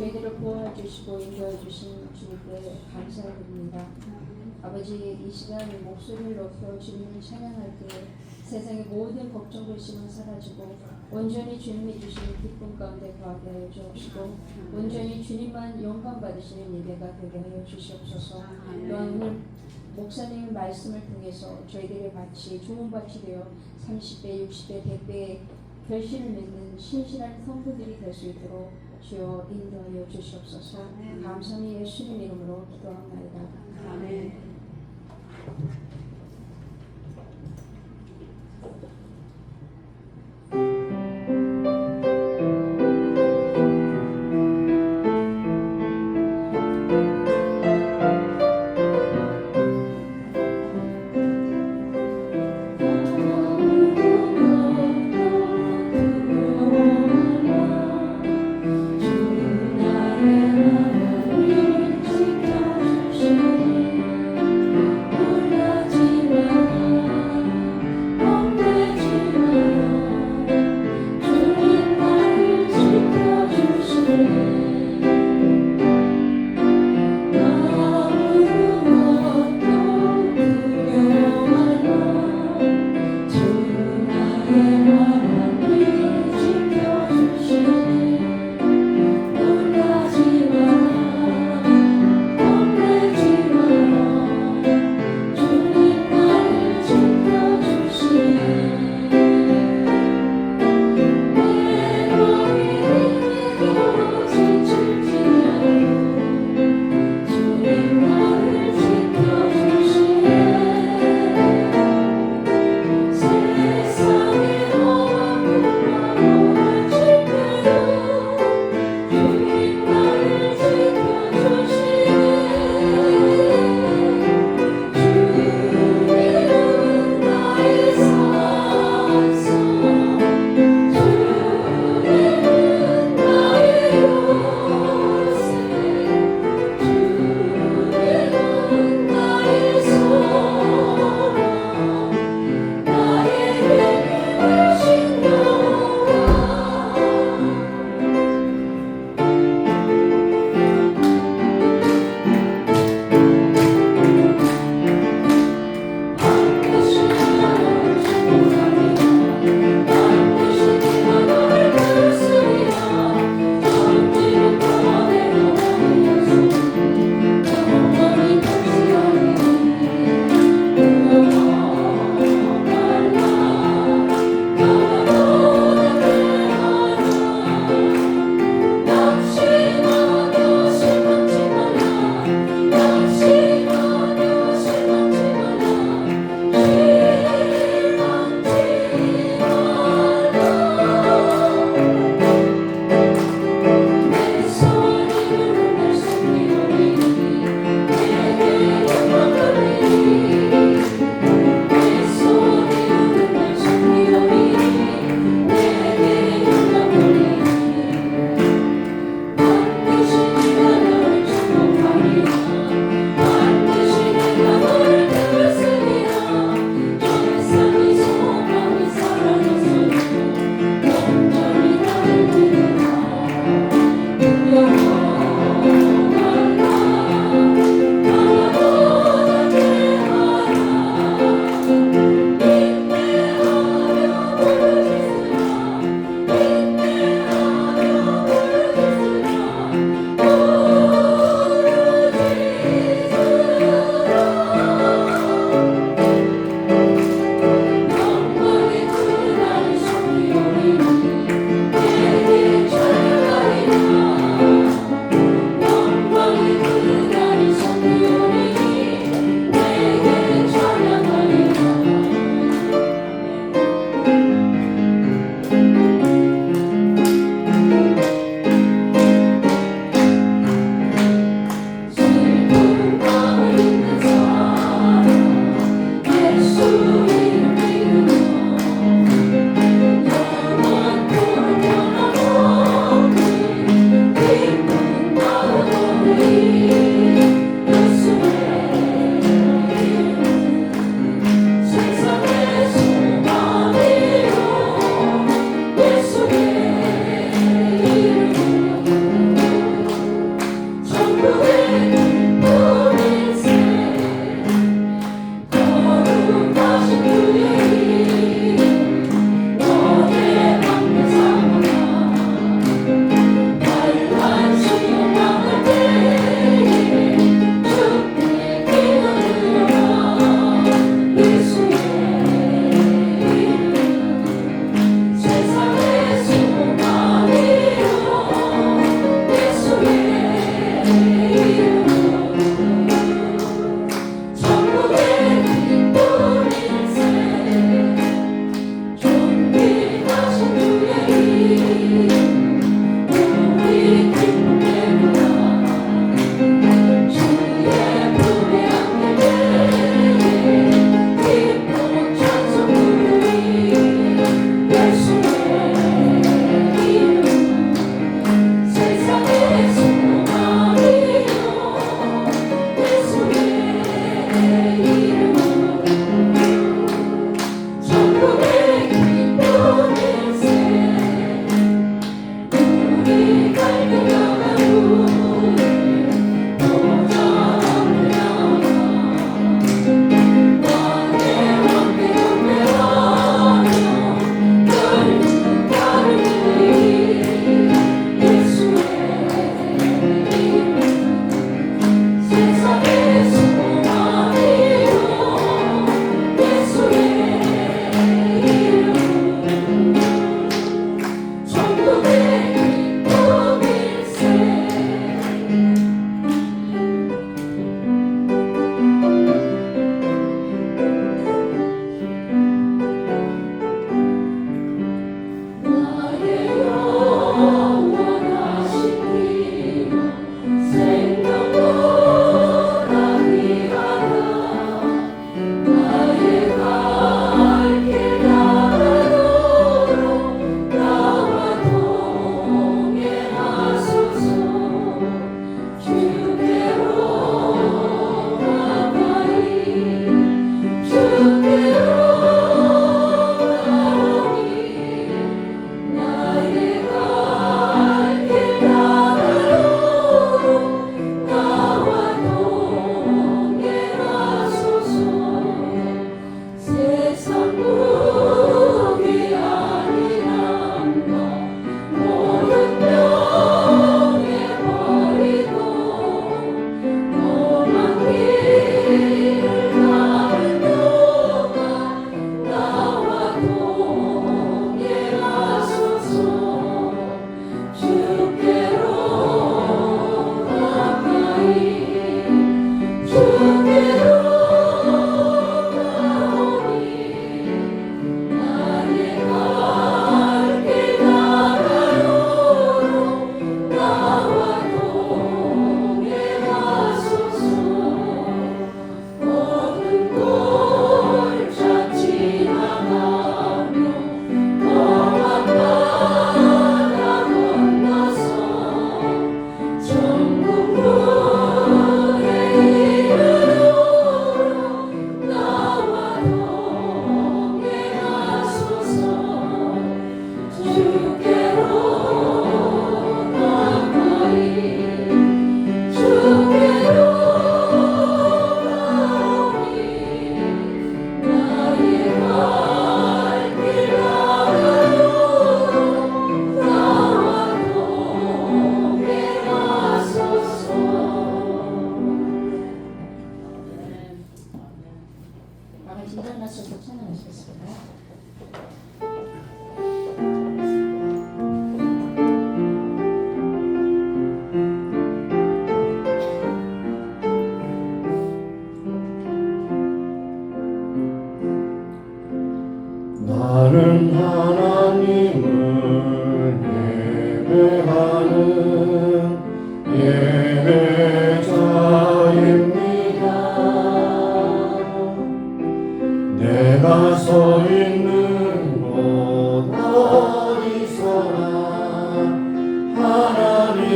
저희들을 보호해주시고 인도해주신 주님께 감사드립니다. 아버지, 이 시간 목소리를 높여 주님을 찬양할 때 세상의 모든 걱정 근심은 사라지고 온전히 주님이 주시는 기쁨 가운데 거하게 하여 주옵시고 온전히 주님만 영광 받으시는 예배가 되게 하여 주시옵소서. 또한 오늘 목사님의 말씀을 통해서 저희들이 마치 좋은 밭이 되어 30배, 60배, 100배의 결실을 맺는 신실한 성도들이 될 수 있도록 주여 인도하여 주시옵소서. 감사히 예수님 이름으로 기도합니다. 아멘. 나를 지켜주시니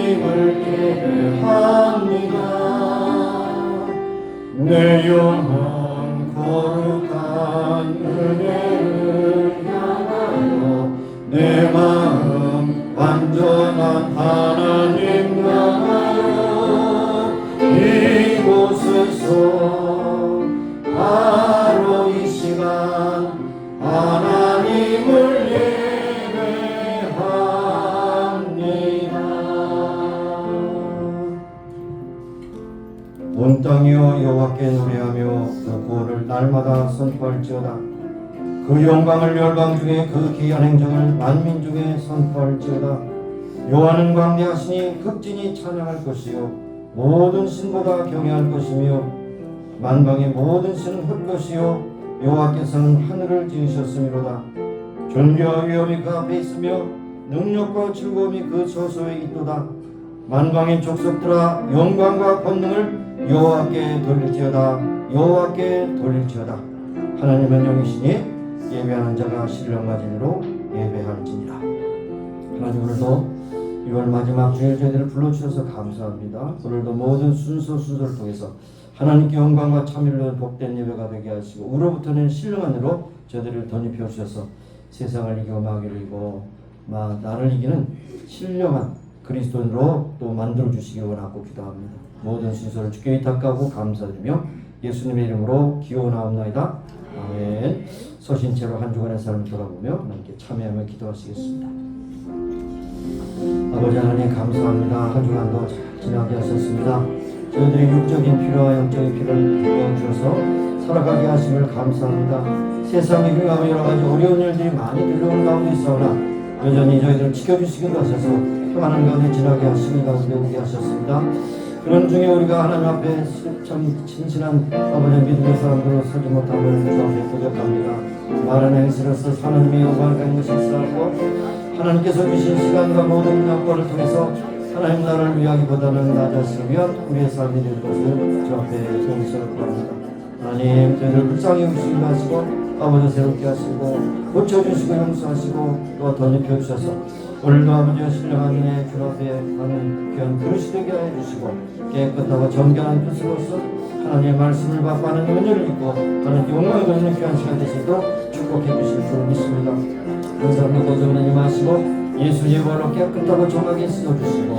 하나님을 예배합니다. 내 영혼 거룩한 은혜를 향하여 내 마음 완전한 하나님 향하여 이곳에서 바로 이 시간 하나님을 예배합니다. 온 땅이여 여호와께 노래하며 그 구원을 날마다 선포할지어다. 그 영광을 열방 중에 그 기한 행정을 만민 중에 선포할지어다. 여호와는 광대하시니 극진히 찬양할 것이요 모든 신보다 경외할 것이며 만방의 모든 신은 헛 것이요 여호와께서는 하늘을 지으셨음이로다. 존귀와 위엄이 그 앞에 있으며 능력과 즐거움이 그 저소에 있도다. 만방의 족속들아 영광과 권능을 여호와께 돌릴지어다. 여호와께 돌릴지어다. 하나님은 영이시니 예배하는 자가 신령과 진리로 예배할지니라. 하나님, 오늘도 6월 마지막 주일 저희들을 불러주셔서 감사합니다. 오늘도 모든 순서를 통해서 하나님께 영광과 참여를 위한 복된 예배가 되게 하시고 우로부터는 신령한 으로 저희들을 덧입혀 주셔서 세상을 이기고 마귀를 이기고 나를 이기는 신령한 그리스도인으로 또 만들어 주시기 원하고 기도합니다. 모든 순서를 주께 의탁하고 감사드리며 예수님의 이름으로 기원하옵나이다. 아멘. 서신 채로 한 주간의 삶을 돌아보며 하나님께 참여하며 기도하시겠습니다. 아버지 하나님 감사합니다. 한 주간도 잘 지나게 하셨습니다. 저희들의 육적인 필요와 영적인 필요를 도와주셔서 살아가게 하심을 감사합니다. 세상에 흉하고 여러 가지 어려운 일들이 많이 들려오는 가운데 있어나 여전히 저희들을 지켜주시기도 하셔서 평안한 가운데 지나게 하시는 가운데 오게 하셨습니다. 그런 중에 우리가 하나님 앞에 참 진실한 아버지의 믿음의 사람들로 서지 못함을 주 앞에 고백합니다. 말하는 행실로서 하나님의 영광을 가진 것이 있었고 하나님께서 주신 시간과 모든 영광을 통해서 하나님 나라를 위하기보다는 나 자신을 위한 우리의 삶이 될 것을 주 앞에 용서를 구합니다. 하나님 저희를 불쌍히 여기시기도 하시고 아버지 새롭게 하시고 고쳐주시고 용서하시고 또 덧입혀 주셔서 오늘도 아버지의 신령한 은혜 주 앞에 하는 귀한 그릇이 되게 해주시고 깨끗하고 정결한 뜻으로서 하나님의 말씀을 받고 하는 은혜를 입고 하나님께 영광을 돌리는 귀한 시간 되시도록 축복해 주실 줄 믿습니다. 감사합니다. 고정을 임하시고 예수의 벌로 깨끗하고 정하게 쓰어주시고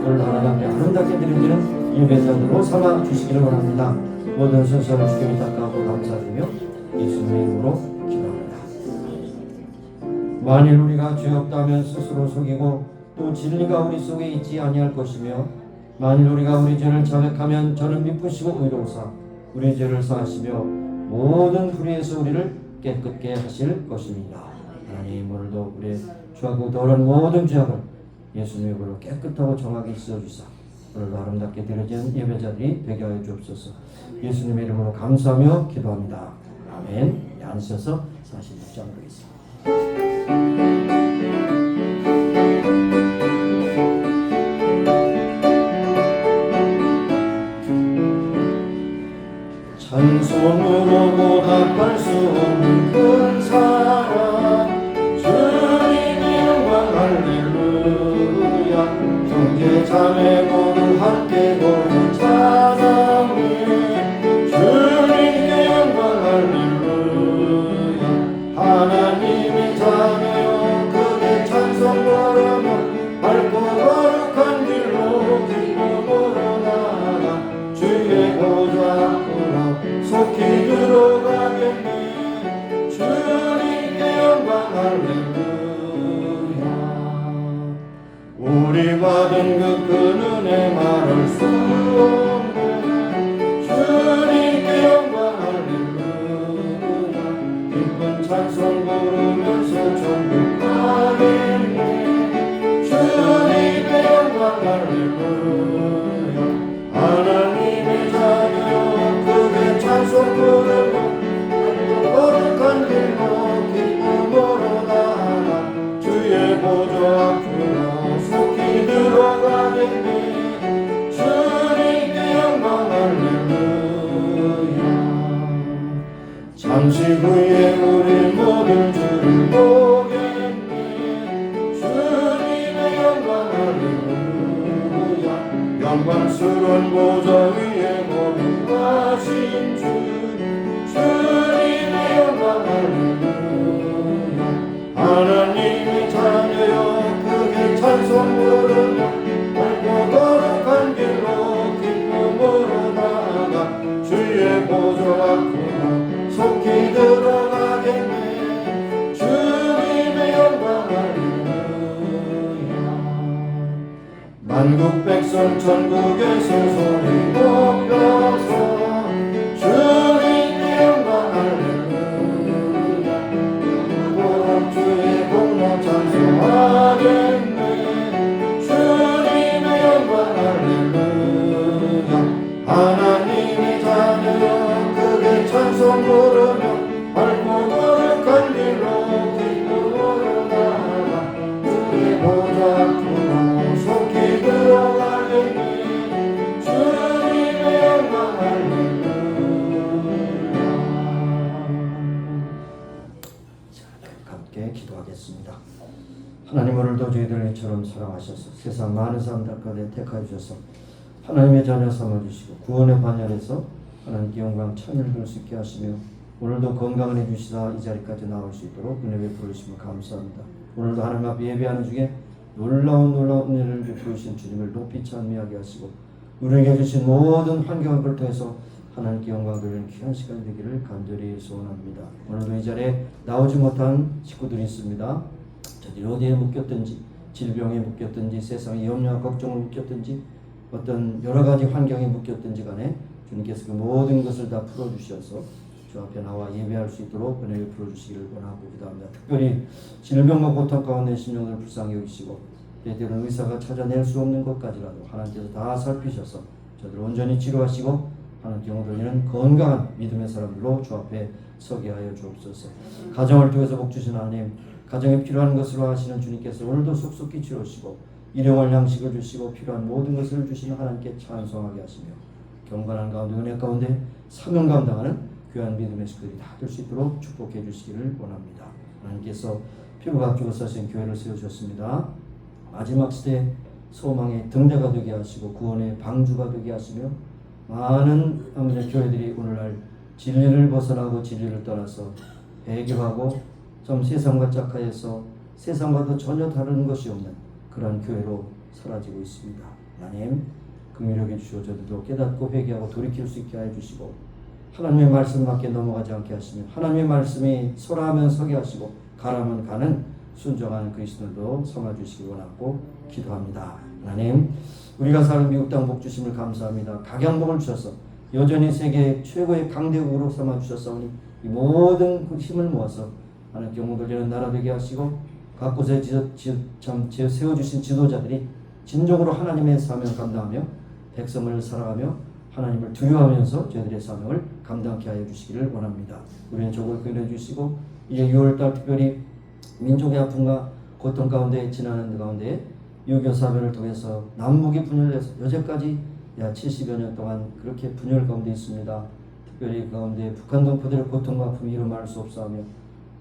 오늘 하나님께 아름답게 드리는 예배자들로 삼아 주시기를 원합니다. 모든 순서를 주께 부탁하고 감사드리며 예수님의 이름으로 기도합니다. 만일 우리가 죄 없다면 스스로 속이고 또 진리가 우리 속에 있지 아니할 것이며 만일 우리가 우리 죄를 자백하면 저는 미쁘시고 의로우사 우리 죄를 사하시며 모든 불의에서 우리를 깨끗게 하실 것입니다. 하나님 오늘도 우리 주하고 더러운 모든 죄악을 예수님의 이름으로 깨끗하고 정하게 씻어주사 오늘도 아름답게 드려진 예배자들이 되게 하여 주옵소서. 예수님의 이름으로 감사하며 기도합니다. 아멘. 앉으셔서 46장으로 있습니다. 찬송으로 보답할 수 없는 큰 사랑 주님의 영광 할렐루야. 형제 자매 모두 함께 보는 찬양해 주님의 영광 할렐루야. 하나님의 자녀여 크게 찬송 부르며 밝고 거룩한 길로 기쁨으로 나아가 주의 보좌 속히 들어가겠네. 주님께 영광 할렐루야. 우리 받은 그 큰 은혜 말할 수 없네. 주님께 영광 할렐루야. 기쁜 찬송 부르면서 천국 가겠네. 주님께 영광 할렐루야. 하나님의 자녀 크게 찬송 부르고 거룩한 길로 기쁨으로 나아가 주의 보좌 앞으로 속히 들어가겠네. 주님께 영광 할렐루야. 잠시 후에 우리 모든 주를 보겠네. 주님의 영광 할렐루야. 영광스러운 보좌 위에 거룩하신 주님의 영광 할렐루야. 하나님의 자녀여 크게 찬송 부르며 밝고 거룩한 길로 기쁨으로 나아가 주의 보좌 앞으로 속히 들어가겠네. 주님의 영광 할렐루야. 만국 백성 천국에서 소리 높여서 주님의 영광 할렐루야. 영원한 주의 공로 찬송하겠네. 주님의 영광 할렐루야. 하나님의 자녀여 크게 찬송 부르며 밝고 거룩한 길로 기쁨으로 나아가 주의 보좌 앞으로 속히 들어가겠니. 주님의 영광 할렐루야. 자, 함께 기도하겠습니다. 하나님, 오늘도 저희들을 이처럼 사랑하셔서 세상 많은 사람들 가운데 택하여 주셔서 하나님의 자녀 삼아주시고 구원의 반열에서 하나님께 영광 찬양을 들을 수 있게 하시며 오늘도 건강을 해주시다 이 자리까지 나올 수 있도록 은혜 베풀으시면 감사합니다. 오늘도 하나님 앞에 예배하는 중에 놀라운 은혜를 베풀으신 주님을 높이 찬미하게 하시고 우리에게 주신 모든 환경을 통해서 하나님께 영광 돌리는 귀한 시간이 되기를 간절히 소원합니다. 오늘도 이 자리에 나오지 못한 식구들이 있습니다. 저들이 어디에 묶였든지 질병에 묶였든지 세상의 염려와 걱정을 묶였든지 어떤 여러 가지 환경에 묶였든지 간에 주님께서 그 모든 것을 다 풀어주셔서 주 앞에 나와 예배할 수 있도록 은혜를 풀어주시기를 원하고 기도합니다. 특별히 질병과 고통 가운데 심령을 불쌍히 여기시고 때때로는 의사가 찾아낼 수 없는 것까지라도 하나님께서 다 살피셔서 저들을 온전히 치료하시고 하나님께 영광 돌리는 건강한 믿음의 사람들로 주 앞에 서게 하여 주옵소서. 가정을 통해서 복 주신 하나님, 가정에 필요한 것으로 하시는 주님께서 오늘도 속속히 치루시고 일용할 양식을 주시고 필요한 모든 것을 주시는 하나님께 찬송하게 하시며 경건한 가운데 은혜 가운데 사명 감당하는 귀한 믿음의 식구들이 다 될 수 있도록 축복해 주시기를 원합니다. 하나님께서 피부가 앞주고 서신 교회를 세우셨습니다. 마지막 시대 소망의 등대가 되게 하시고 구원의 방주가 되게 하시며 많은 교회들이 오늘날 진리를 벗어나고 진리를 떠나서 배교하고 좀 세상과 짝하여서 세상과도 전혀 다른 것이 없는 그러한 교회로 사라지고 있습니다. 하나님 긍휼히 주시고 저들도 깨닫고 회개하고 돌이킬 수 있게 해주시고 하나님의 말씀 밖에 넘어가지 않게 하시며 하나님의 말씀이 서라하면 서게 하시고 가라면 가는 순종하는 그리스도도 삼아주시기 원하고 기도합니다. 하나님 우리가 사는 미국 땅 복 주심을 감사합니다. 각양복을 주셔서 여전히 세계 최고의 강대국으로 삼아주셨사오니 이 모든 그 힘을 모아서 하나님께 영광 돌리는 나라 되게 하시고 각 곳에 세워주신 지도자들이 진정으로 하나님의 사명을 감당하며 백성을 사랑하며 하나님을 두려워하면서 저희들의 사명을 감당케 하여 주시기를 원합니다. 우리는 조국을 건해 주시고 이제 6월달 특별히 민족의 아픔과 고통 가운데 지나는 가운데 6.25 사변을 통해서 남북이 분열돼서 여태까지 약 70여 년 동안 그렇게 분열 가운데 있습니다. 특별히 그 가운데 북한 동포들의 고통과 아픔이 이루 말할 수 없사하며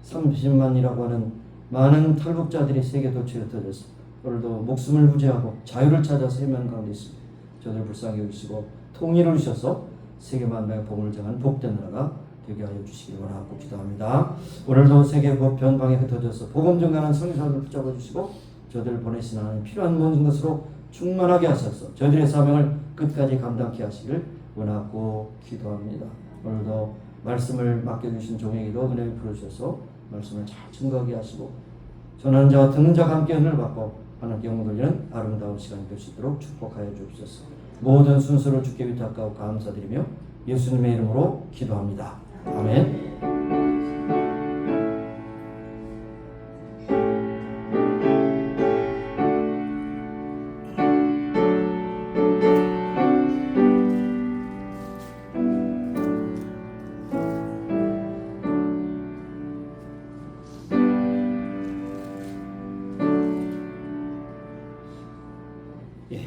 30만이라고 하는 많은 탈북자들이 세계 도처에 흩어져서 오늘도 목숨을 부지하고 자유를 찾아서 헤매는 가운데 있습니다. 저들 불쌍히 여기시고 통일을 주셔서 세계 만방의 복음을 전하는 복된 나라가 되게 하여 주시기 원하고 기도합니다. 오늘도 세계 변방에 흩어져서 복음 전하는 성교사를 붙잡아 주시고 저들을 보내신 하나님 필요한 모든 것으로 충만하게 하셔서 저들의 사명을 끝까지 감당케 하시기를 원하고 기도합니다. 오늘도 말씀을 맡겨주신 종에게도 은혜를 풀어주셔서 말씀을 잘 증거하게 하시고 전하는 자와 듣는 자가 함께 은혜를 받고 하나님께 영광 돌리는 아름다운 시간이 될 수 있도록 축복하여 주옵소서. 모든 순서를 주께 위탁하고 감사드리며 예수님의 이름으로 기도합니다. 아멘.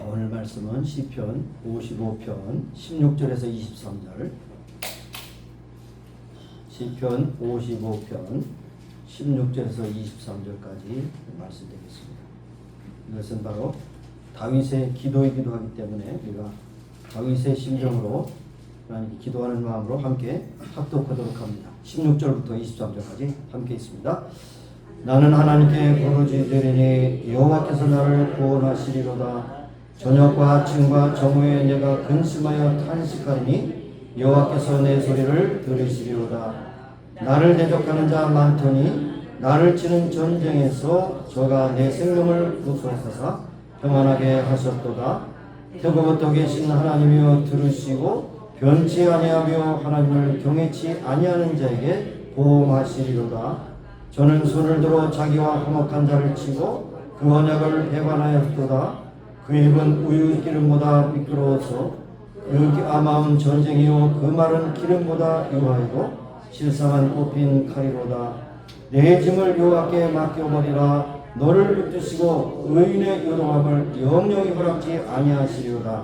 오늘 말씀은 시편 55편 16절에서 23절 시편 55편 16절에서 23절까지 말씀드리겠습니다. 이것은 바로 다윗의 기도이기도 하기 때문에 우리가 다윗의 심정으로 하나님께 기도하는 마음으로 함께 합독하도록 합니다. 16절부터 23절까지 함께 있습니다. 나는 하나님께 부르짖으리니 여호와께서 나를 구원하시리로다. 저녁과 아침과 정오에 내가 근심하여 탄식하리니 여호와께서 내 소리를 들으시리로다. 나를 대적하는 자 많더니 나를 치는 전쟁에서 저가 내 생명을 구속하사 평안하게 하셨도다. 태고부터 계신 하나님이여 들으시고 변치 아니하며 하나님을 경외치 아니하는 자에게 보호하시리로다. 저는 손을 들어 자기와 화목한 자를 치고 그 언약을 배반하였도다. 그 입은 우유 기름보다 미끄러워서 그 아마운 전쟁이요 그 말은 기름보다 유하이고 실상은 뽑힌 칼이로다. 내 짐을 여호와께 맡겨버리라. 너를 붙드시고 의인의 요동함을 영영히 허락지 아니하시리로다.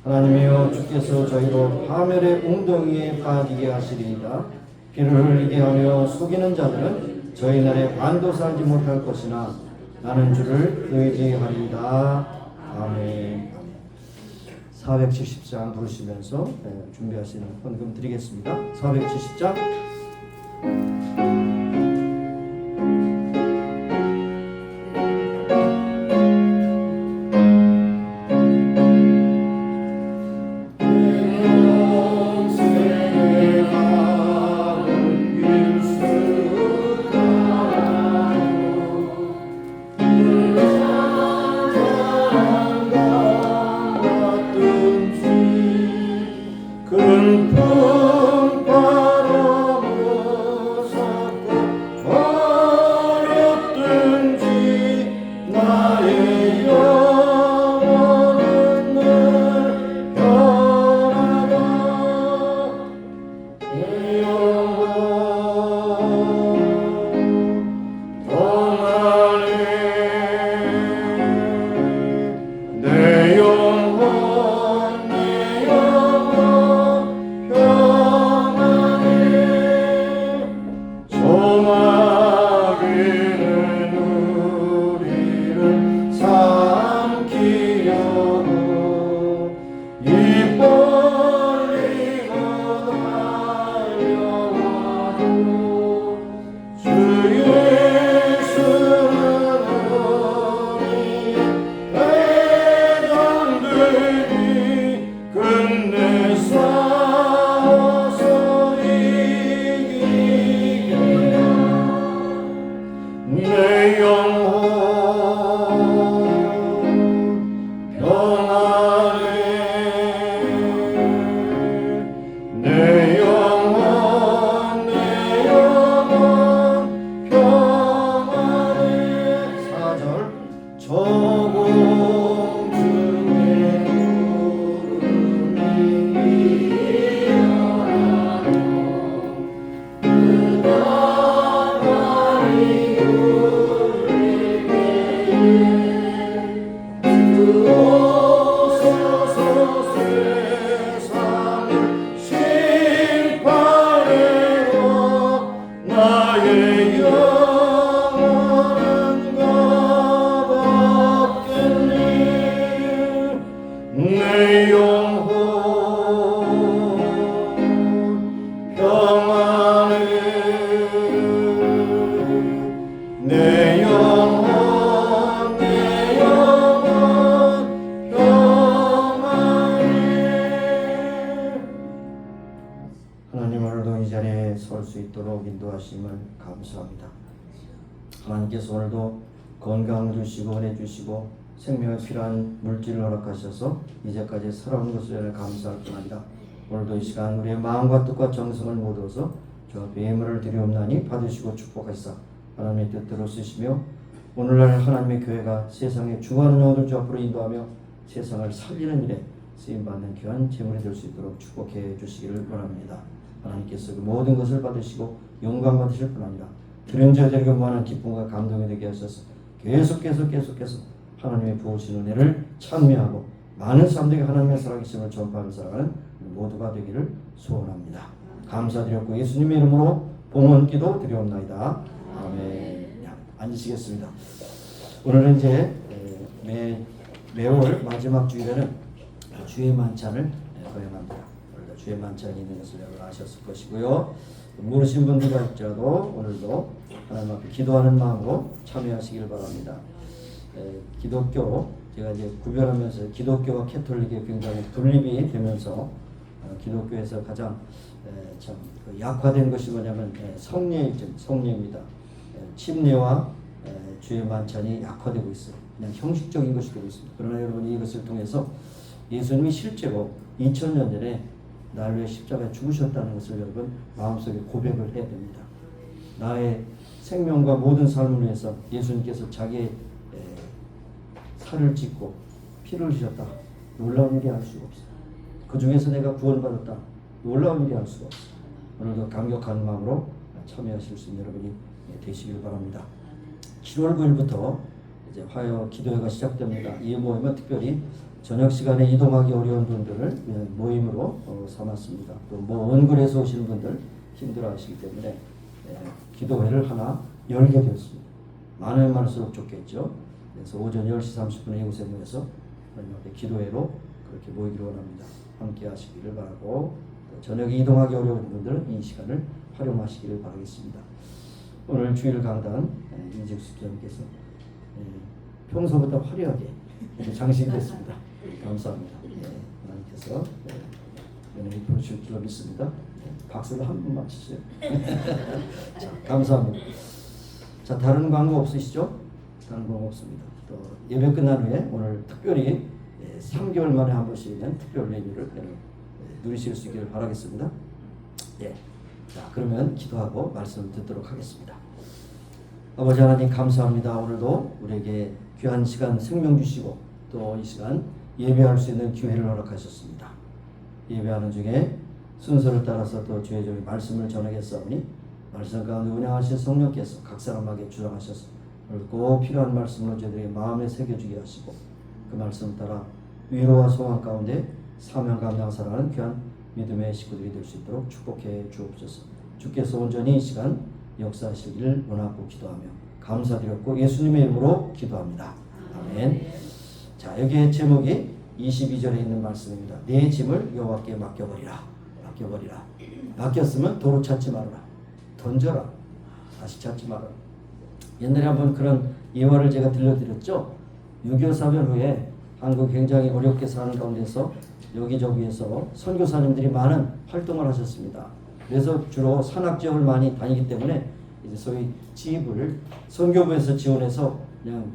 하나님이여 주께서 저희로 파멸의 웅덩이에 빠지게 하시리이다. 피를 흘리게 하며 속이는 자들은 저희 날에 반도 살지 못할 것이나 나는 주를 의지하리이다. 아멘. 470장 부르시면서 준비하시는 헌금 드리겠습니다. 470장 감사합니다. 하나님께서 오늘도 건강 주시고 은혜 주시고 생명에 필요한 물질을 허락하셔서 이제까지 살아온 것을 감사할 뿐 아니라 오늘도 이 시간 우리의 마음과 뜻과 정성을 모두어서 저 앞에 예물을 드리옵나니 받으시고 축복하시사 하나님의 뜻대로 쓰시며 오늘날 하나님의 교회가 세상에 중요한 영혼을 주 앞으로 인도하며 세상을 살리는 일에 쓰임받는 귀한 재물이 될 수 있도록 축복해 주시기를 원합니다. 하나님께서 그 모든 것을 받으시고 영광 받으실 뿐 아니라 들은 자들에게 무한한 기쁨과 감동이 되게 하셔서 계속해서 하나님의 부으신 은혜를 찬미하고 많은 사람들에게 하나님의 살아계심을 전파하며 살아가는 모두가 되기를 소원합니다. 감사드렸고 예수님의 이름으로 봉헌 기도 드리옵나이다. 아멘. 앉으시겠습니다. 오늘은 이제 매 매월 마지막 주일에는 주의 만찬을 거행합니다. 오늘도 주의 만찬이 있는 것을 여러분 아셨을 것이고요. 모르신 분들과 할지라도 오늘도 하나님 앞에 기도하는 마음으로 참여하시길 바랍니다. 기독교 제가 이제 구별하면서 기독교와 캐톨릭이 굉장히 분립이 되면서 기독교에서 가장 참 약화된 것이 뭐냐면 성례입니다. 침례와 주의 만찬이 약화되고 있어요. 그냥 형식적인 것이 되고 있습니다. 그러나 여러분이 이것을 통해서 예수님이 실제로 2000년 전에 날 위해 십자가에 죽으셨다는 것을 여러분 마음속에 고백을 해야 됩니다. 나의 생명과 모든 삶을 위해서 예수님께서 자기의 살을 찢고 피를 흘리셨다. 놀라운 일이 할 수가 없어요. 그 중에서 내가 구원받았다. 놀라운 일이 할 수가 없어요. 오늘도 강력한 마음으로 참여하실 수 있는 여러분이 되시길 바랍니다. 7월 9일부터 이제 화요 기도회가 시작됩니다. 이 모임은 특별히 저녁 시간에 이동하기 어려운 분들을 모임으로 삼았습니다. 또 원글에서 오시는 분들 힘들어하시기 때문에 기도회를 하나 열게 되었습니다. 많으면 많을수록 좋겠죠. 그래서 오전 10시 30분에 이곳에 모여서 하나님 앞에 기도회로 그렇게 모이기를 원합니다. 함께 하시기를 바라고 저녁에 이동하기 어려운 분들은 이 시간을 활용하시기를 바라겠습니다. 오늘 주일 강단 인직수 집사님께서 평소보다 화려하게 장식됐습니다. 감사합니다. 하나님께서 은혜를 보실 줄 믿습니다. 박수를 한 번만 치세요. 자, 감사합니다. 자, 다른 광고 없으시죠? 다른 광고 없습니다. 또 예배 끝난 후에 오늘 특별히 3개월 만에 한 번씩 있는 특별 메뉴를 누리실 수 있기를 바라겠습니다. 예. 자, 그러면 기도하고 말씀을 듣도록 하겠습니다. 아버지 하나님 감사합니다. 오늘도 우리에게 귀한 시간 생명 주시고 또 이 시간 예배할 수 있는 기회를 허락하셨습니다. 예배하는 중에 순서를 따라서 또 주의 종이 말씀을 전하겠사오니 말씀 가운데 운행하신 성령께서 각 사람에게 주장하셔서 오늘 꼭 필요한 말씀으로 저희들의 마음에 새겨주게 하시고 그 말씀 따라 위로와 소망 가운데 사명 감당사라는 귀한 믿음의 식구들이 될 수 있도록 축복해 주옵소서. 주께서 온전히 이 시간 역사하시기를 원하고 기도하며 감사드렸고 예수님의 이름으로 기도합니다. 아멘. 자, 여기에 제목이 22절에 있는 말씀입니다. 내 짐을 여호와께 맡겨버리라. 맡겨버리라. 맡겼으면 도로 찾지 말아라. 던져라. 다시 찾지 말아라. 옛날에 한번 그런 예화를 제가 들려드렸죠. 6.25 사변 후에 한국 굉장히 어렵게 사는 가운데서 여기저기에서 선교사님들이 많은 활동을 하셨습니다. 그래서 주로 산악 지역을 많이 다니기 때문에 이제 소위 지입을 선교부에서 지원해서 그냥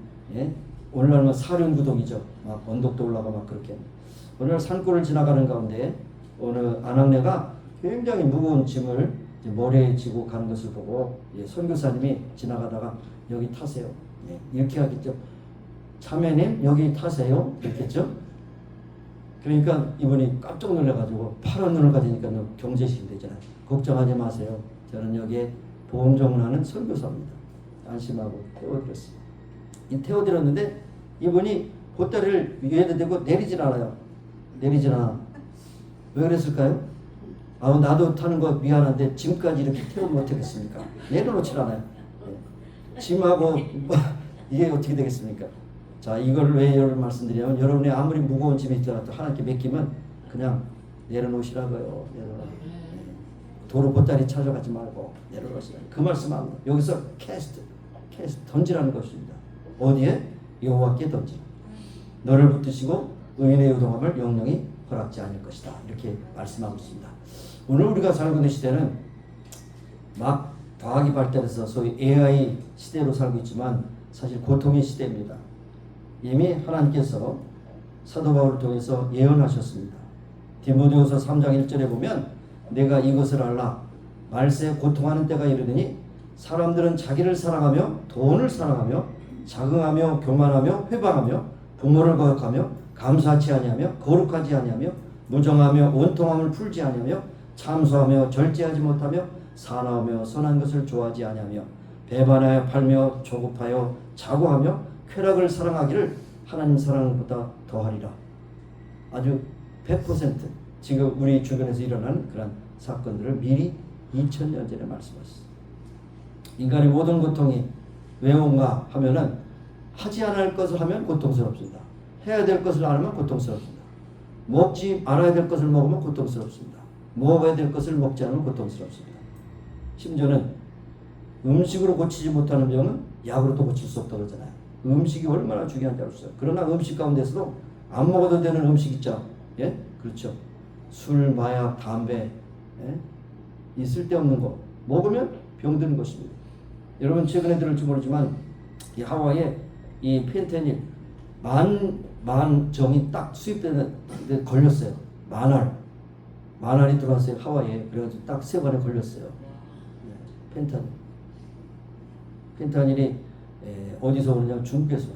오늘날은 사륜구동이죠. 막 언덕도 올라가 막 그렇게. 어느 날 산골을 지나가는 가운데 어느 아낙네가 굉장히 무거운 짐을 머리에 지고 가는 것을 보고 선교사님이 지나가다가 여기 타세요. 이렇게 하겠죠. 자매님 여기 타세요. 그랬겠죠. 그러니까 이분이 깜짝 놀라가지고 파란 눈을 가지니까 경제심이 되잖아요. 걱정하지 마세요. 저는 여기에 보험 전문하는 선교사입니다. 안심하고 태워드렸습니다. 태워드렸는데 이분이 보따리를 위에다 대고 내리질 않아요. 내리질 않아. 왜 그랬을까요? 나도 타는 거 미안한데 짐까지 이렇게 태우면 어떻겠습니까? 내려놓질 않아요. 짐하고 이게 어떻게 되겠습니까? 자, 이걸 왜 여러분 말씀드리냐면 여러분이 아무리 무거운 짐이 있더라도 하나님께 맡기면 그냥 내려놓으시라고요. 도로 보따리 찾아가지 말고 내려놓으시라. 그 말씀합니다. 여기서 캐스트 던지라는 것입니다. 어디에? 여호와께 던지라. 너를 붙드시고 의인의 요동함을 영영이 허락지 않을 것이다. 이렇게 말씀하고 있습니다. 오늘 우리가 살고 있는 시대는 막 과학이 발달해서 소위 AI 시대로 살고 있지만 사실 고통의 시대입니다. 이미 하나님께서 사도 바울을 통해서 예언하셨습니다. 디모데후서 3장 1절에 보면 내가 이것을 알라. 말세에 고통하는 때가 이르더니 사람들은 자기를 사랑하며 돈을 사랑하며 자긍하며 교만하며 회방하며 부모를 거역하며 감사치 아니하며 거룩하지 아니하며 무정하며 원통함을 풀지 아니하며 참소하며 절제하지 못하며 사나우며 선한 것을 좋아하지 아니하며 배반하여 팔며 조급하여 자고하며 쾌락을 사랑하기를 하나님 사랑보다 더하리라. 아주 100% 지금 우리 주변에서 일어나는 그런 사건들을 미리 2000년 전에 말씀하셨습니다. 인간의 모든 고통이 왜 온가 하면은 하지 않을 것을 하면 고통스럽습니다. 해야 될 것을 안 하면 고통스럽습니다. 먹지 말아야 될 것을 먹으면 고통스럽습니다. 먹어야 될 것을 먹지 않으면 고통스럽습니다. 심지어는 음식으로 고치지 못하는 병은 약으로도 고칠 수 없다고 그러잖아요. 음식이 얼마나 중요한지 알 수 있어요. 그러나 음식 가운데서도 안 먹어도 되는 음식 있죠. 예? 그렇죠. 술, 마약, 담배, 예? 이 쓸데없는 거 먹으면 병드는 것입니다. 여러분 최근에 들을지 모르지만 이 하와이에 이 펜타닐 만 정이 딱 수입되는데 걸렸어요. 만알이 들어왔어요 하와이에. 그래가지고 딱 3번에 걸렸어요. 펜타닐이 어디서 오느냐? 중국에서.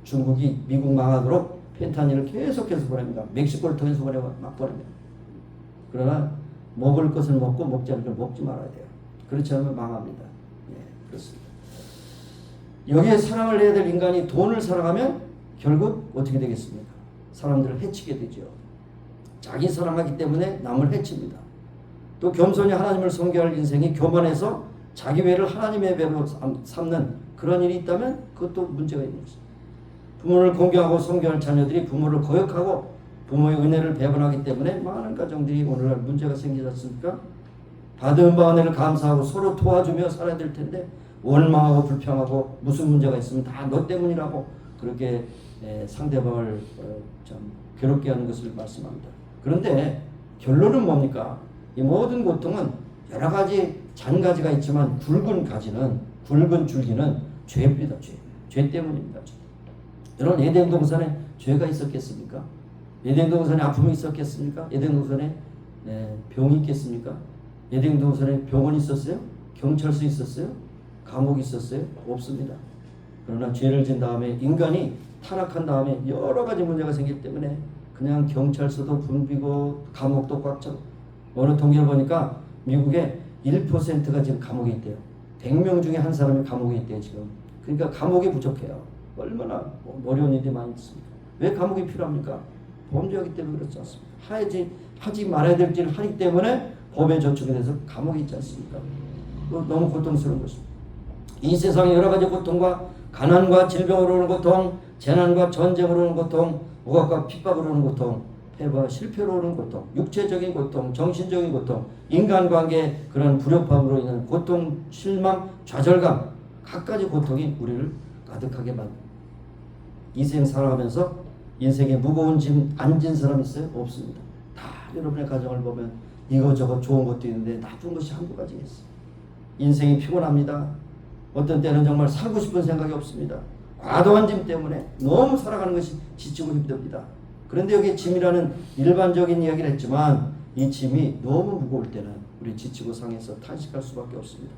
중국이 미국 망하도록 펜타닐을 계속해서 보냅니다. 멕시코를 통해서 막 보냅니다. 그러나 먹을 것을 먹고 먹지 않을 걸 먹지 말아야 돼요. 그렇지 않으면 망합니다. 그렇습니다. 여기에 사랑을 해야 될 인간이 돈을 사랑하면 결국 어떻게 되겠습니까? 사람들을 해치게 되죠. 자기 사랑하기 때문에 남을 해칩니다. 또 겸손히 하나님을 섬겨할 인생이 교만해서 자기 배를 하나님의 배로 삼는 그런 일이 있다면 그것도 문제가 있는 것입니다. 부모를 공경하고 섬겨할 자녀들이 부모를 거역하고 부모의 은혜를 배반하기 때문에 많은 가정들이 오늘날 문제가 생기지 않습니까? 받은 바 은혜를 감사하고 서로 도와주며 살아야 될 텐데 원망하고 불평하고 무슨 문제가 있으면 다 너 때문이라고 그렇게 상대방을 참 괴롭게 하는 것을 말씀합니다. 그런데 결론은 뭡니까? 이 모든 고통은 여러 가지 잔가지가 있지만 굵은 줄기는 죄입니다. 죄 때문입니다. 여러분 에덴 동산에 죄가 있었겠습니까? 에덴 동산에 아픔이 있었겠습니까? 에덴 동산에 병이 있겠습니까? 에덴 동산에 병원이 있었어요? 경찰서 있었어요? 감옥이 있었어요? 없습니다. 그러나 죄를 진 다음에 인간이 타락한 다음에 여러 가지 문제가 생기기 때문에 그냥 경찰서도 붐비고 감옥도 꽉 차고 어느 통계를 보니까 미국에 1%가 지금 감옥에 있대요. 100명 중에 한 사람이 감옥에 있대요 지금. 그러니까 감옥이 부족해요. 얼마나 어려운 일이 많이 있습니까? 왜 감옥이 필요합니까? 범죄하기 때문에 그렇지 않습니까? 하지 말아야 될 일을 하기 때문에 법에 저촉이 돼서 감옥에 있지 않습니까? 너무 고통스러운 것입니다. 이 세상에 여러 가지 고통과 가난과 질병으로 오는 고통, 재난과 전쟁으로 오는 고통, 우악과 핍박으로 오는 고통, 패배와 실패로 오는 고통, 육체적인 고통, 정신적인 고통, 인간관계 그런 불협화음으로 인한 고통, 실망, 좌절감, 갖가지 고통이 우리를 가득하게 만듭니다. 인생 살아가면서 인생에 무거운 짐 안 진 사람 있어요? 없습니다. 다 여러분의 가정을 보면 이거저거 좋은 것도 있는데 나쁜 것이 한두 가지 있어요. 인생이 피곤합니다. 어떤 때는 정말 살고 싶은 생각이 없습니다. 과도한 짐 때문에 너무 살아가는 것이 지치고 힘듭니다. 그런데 여기 짐이라는 일반적인 이야기를 했지만 이 짐이 너무 무거울 때는 우리 지치고 상해서 탄식할 수밖에 없습니다.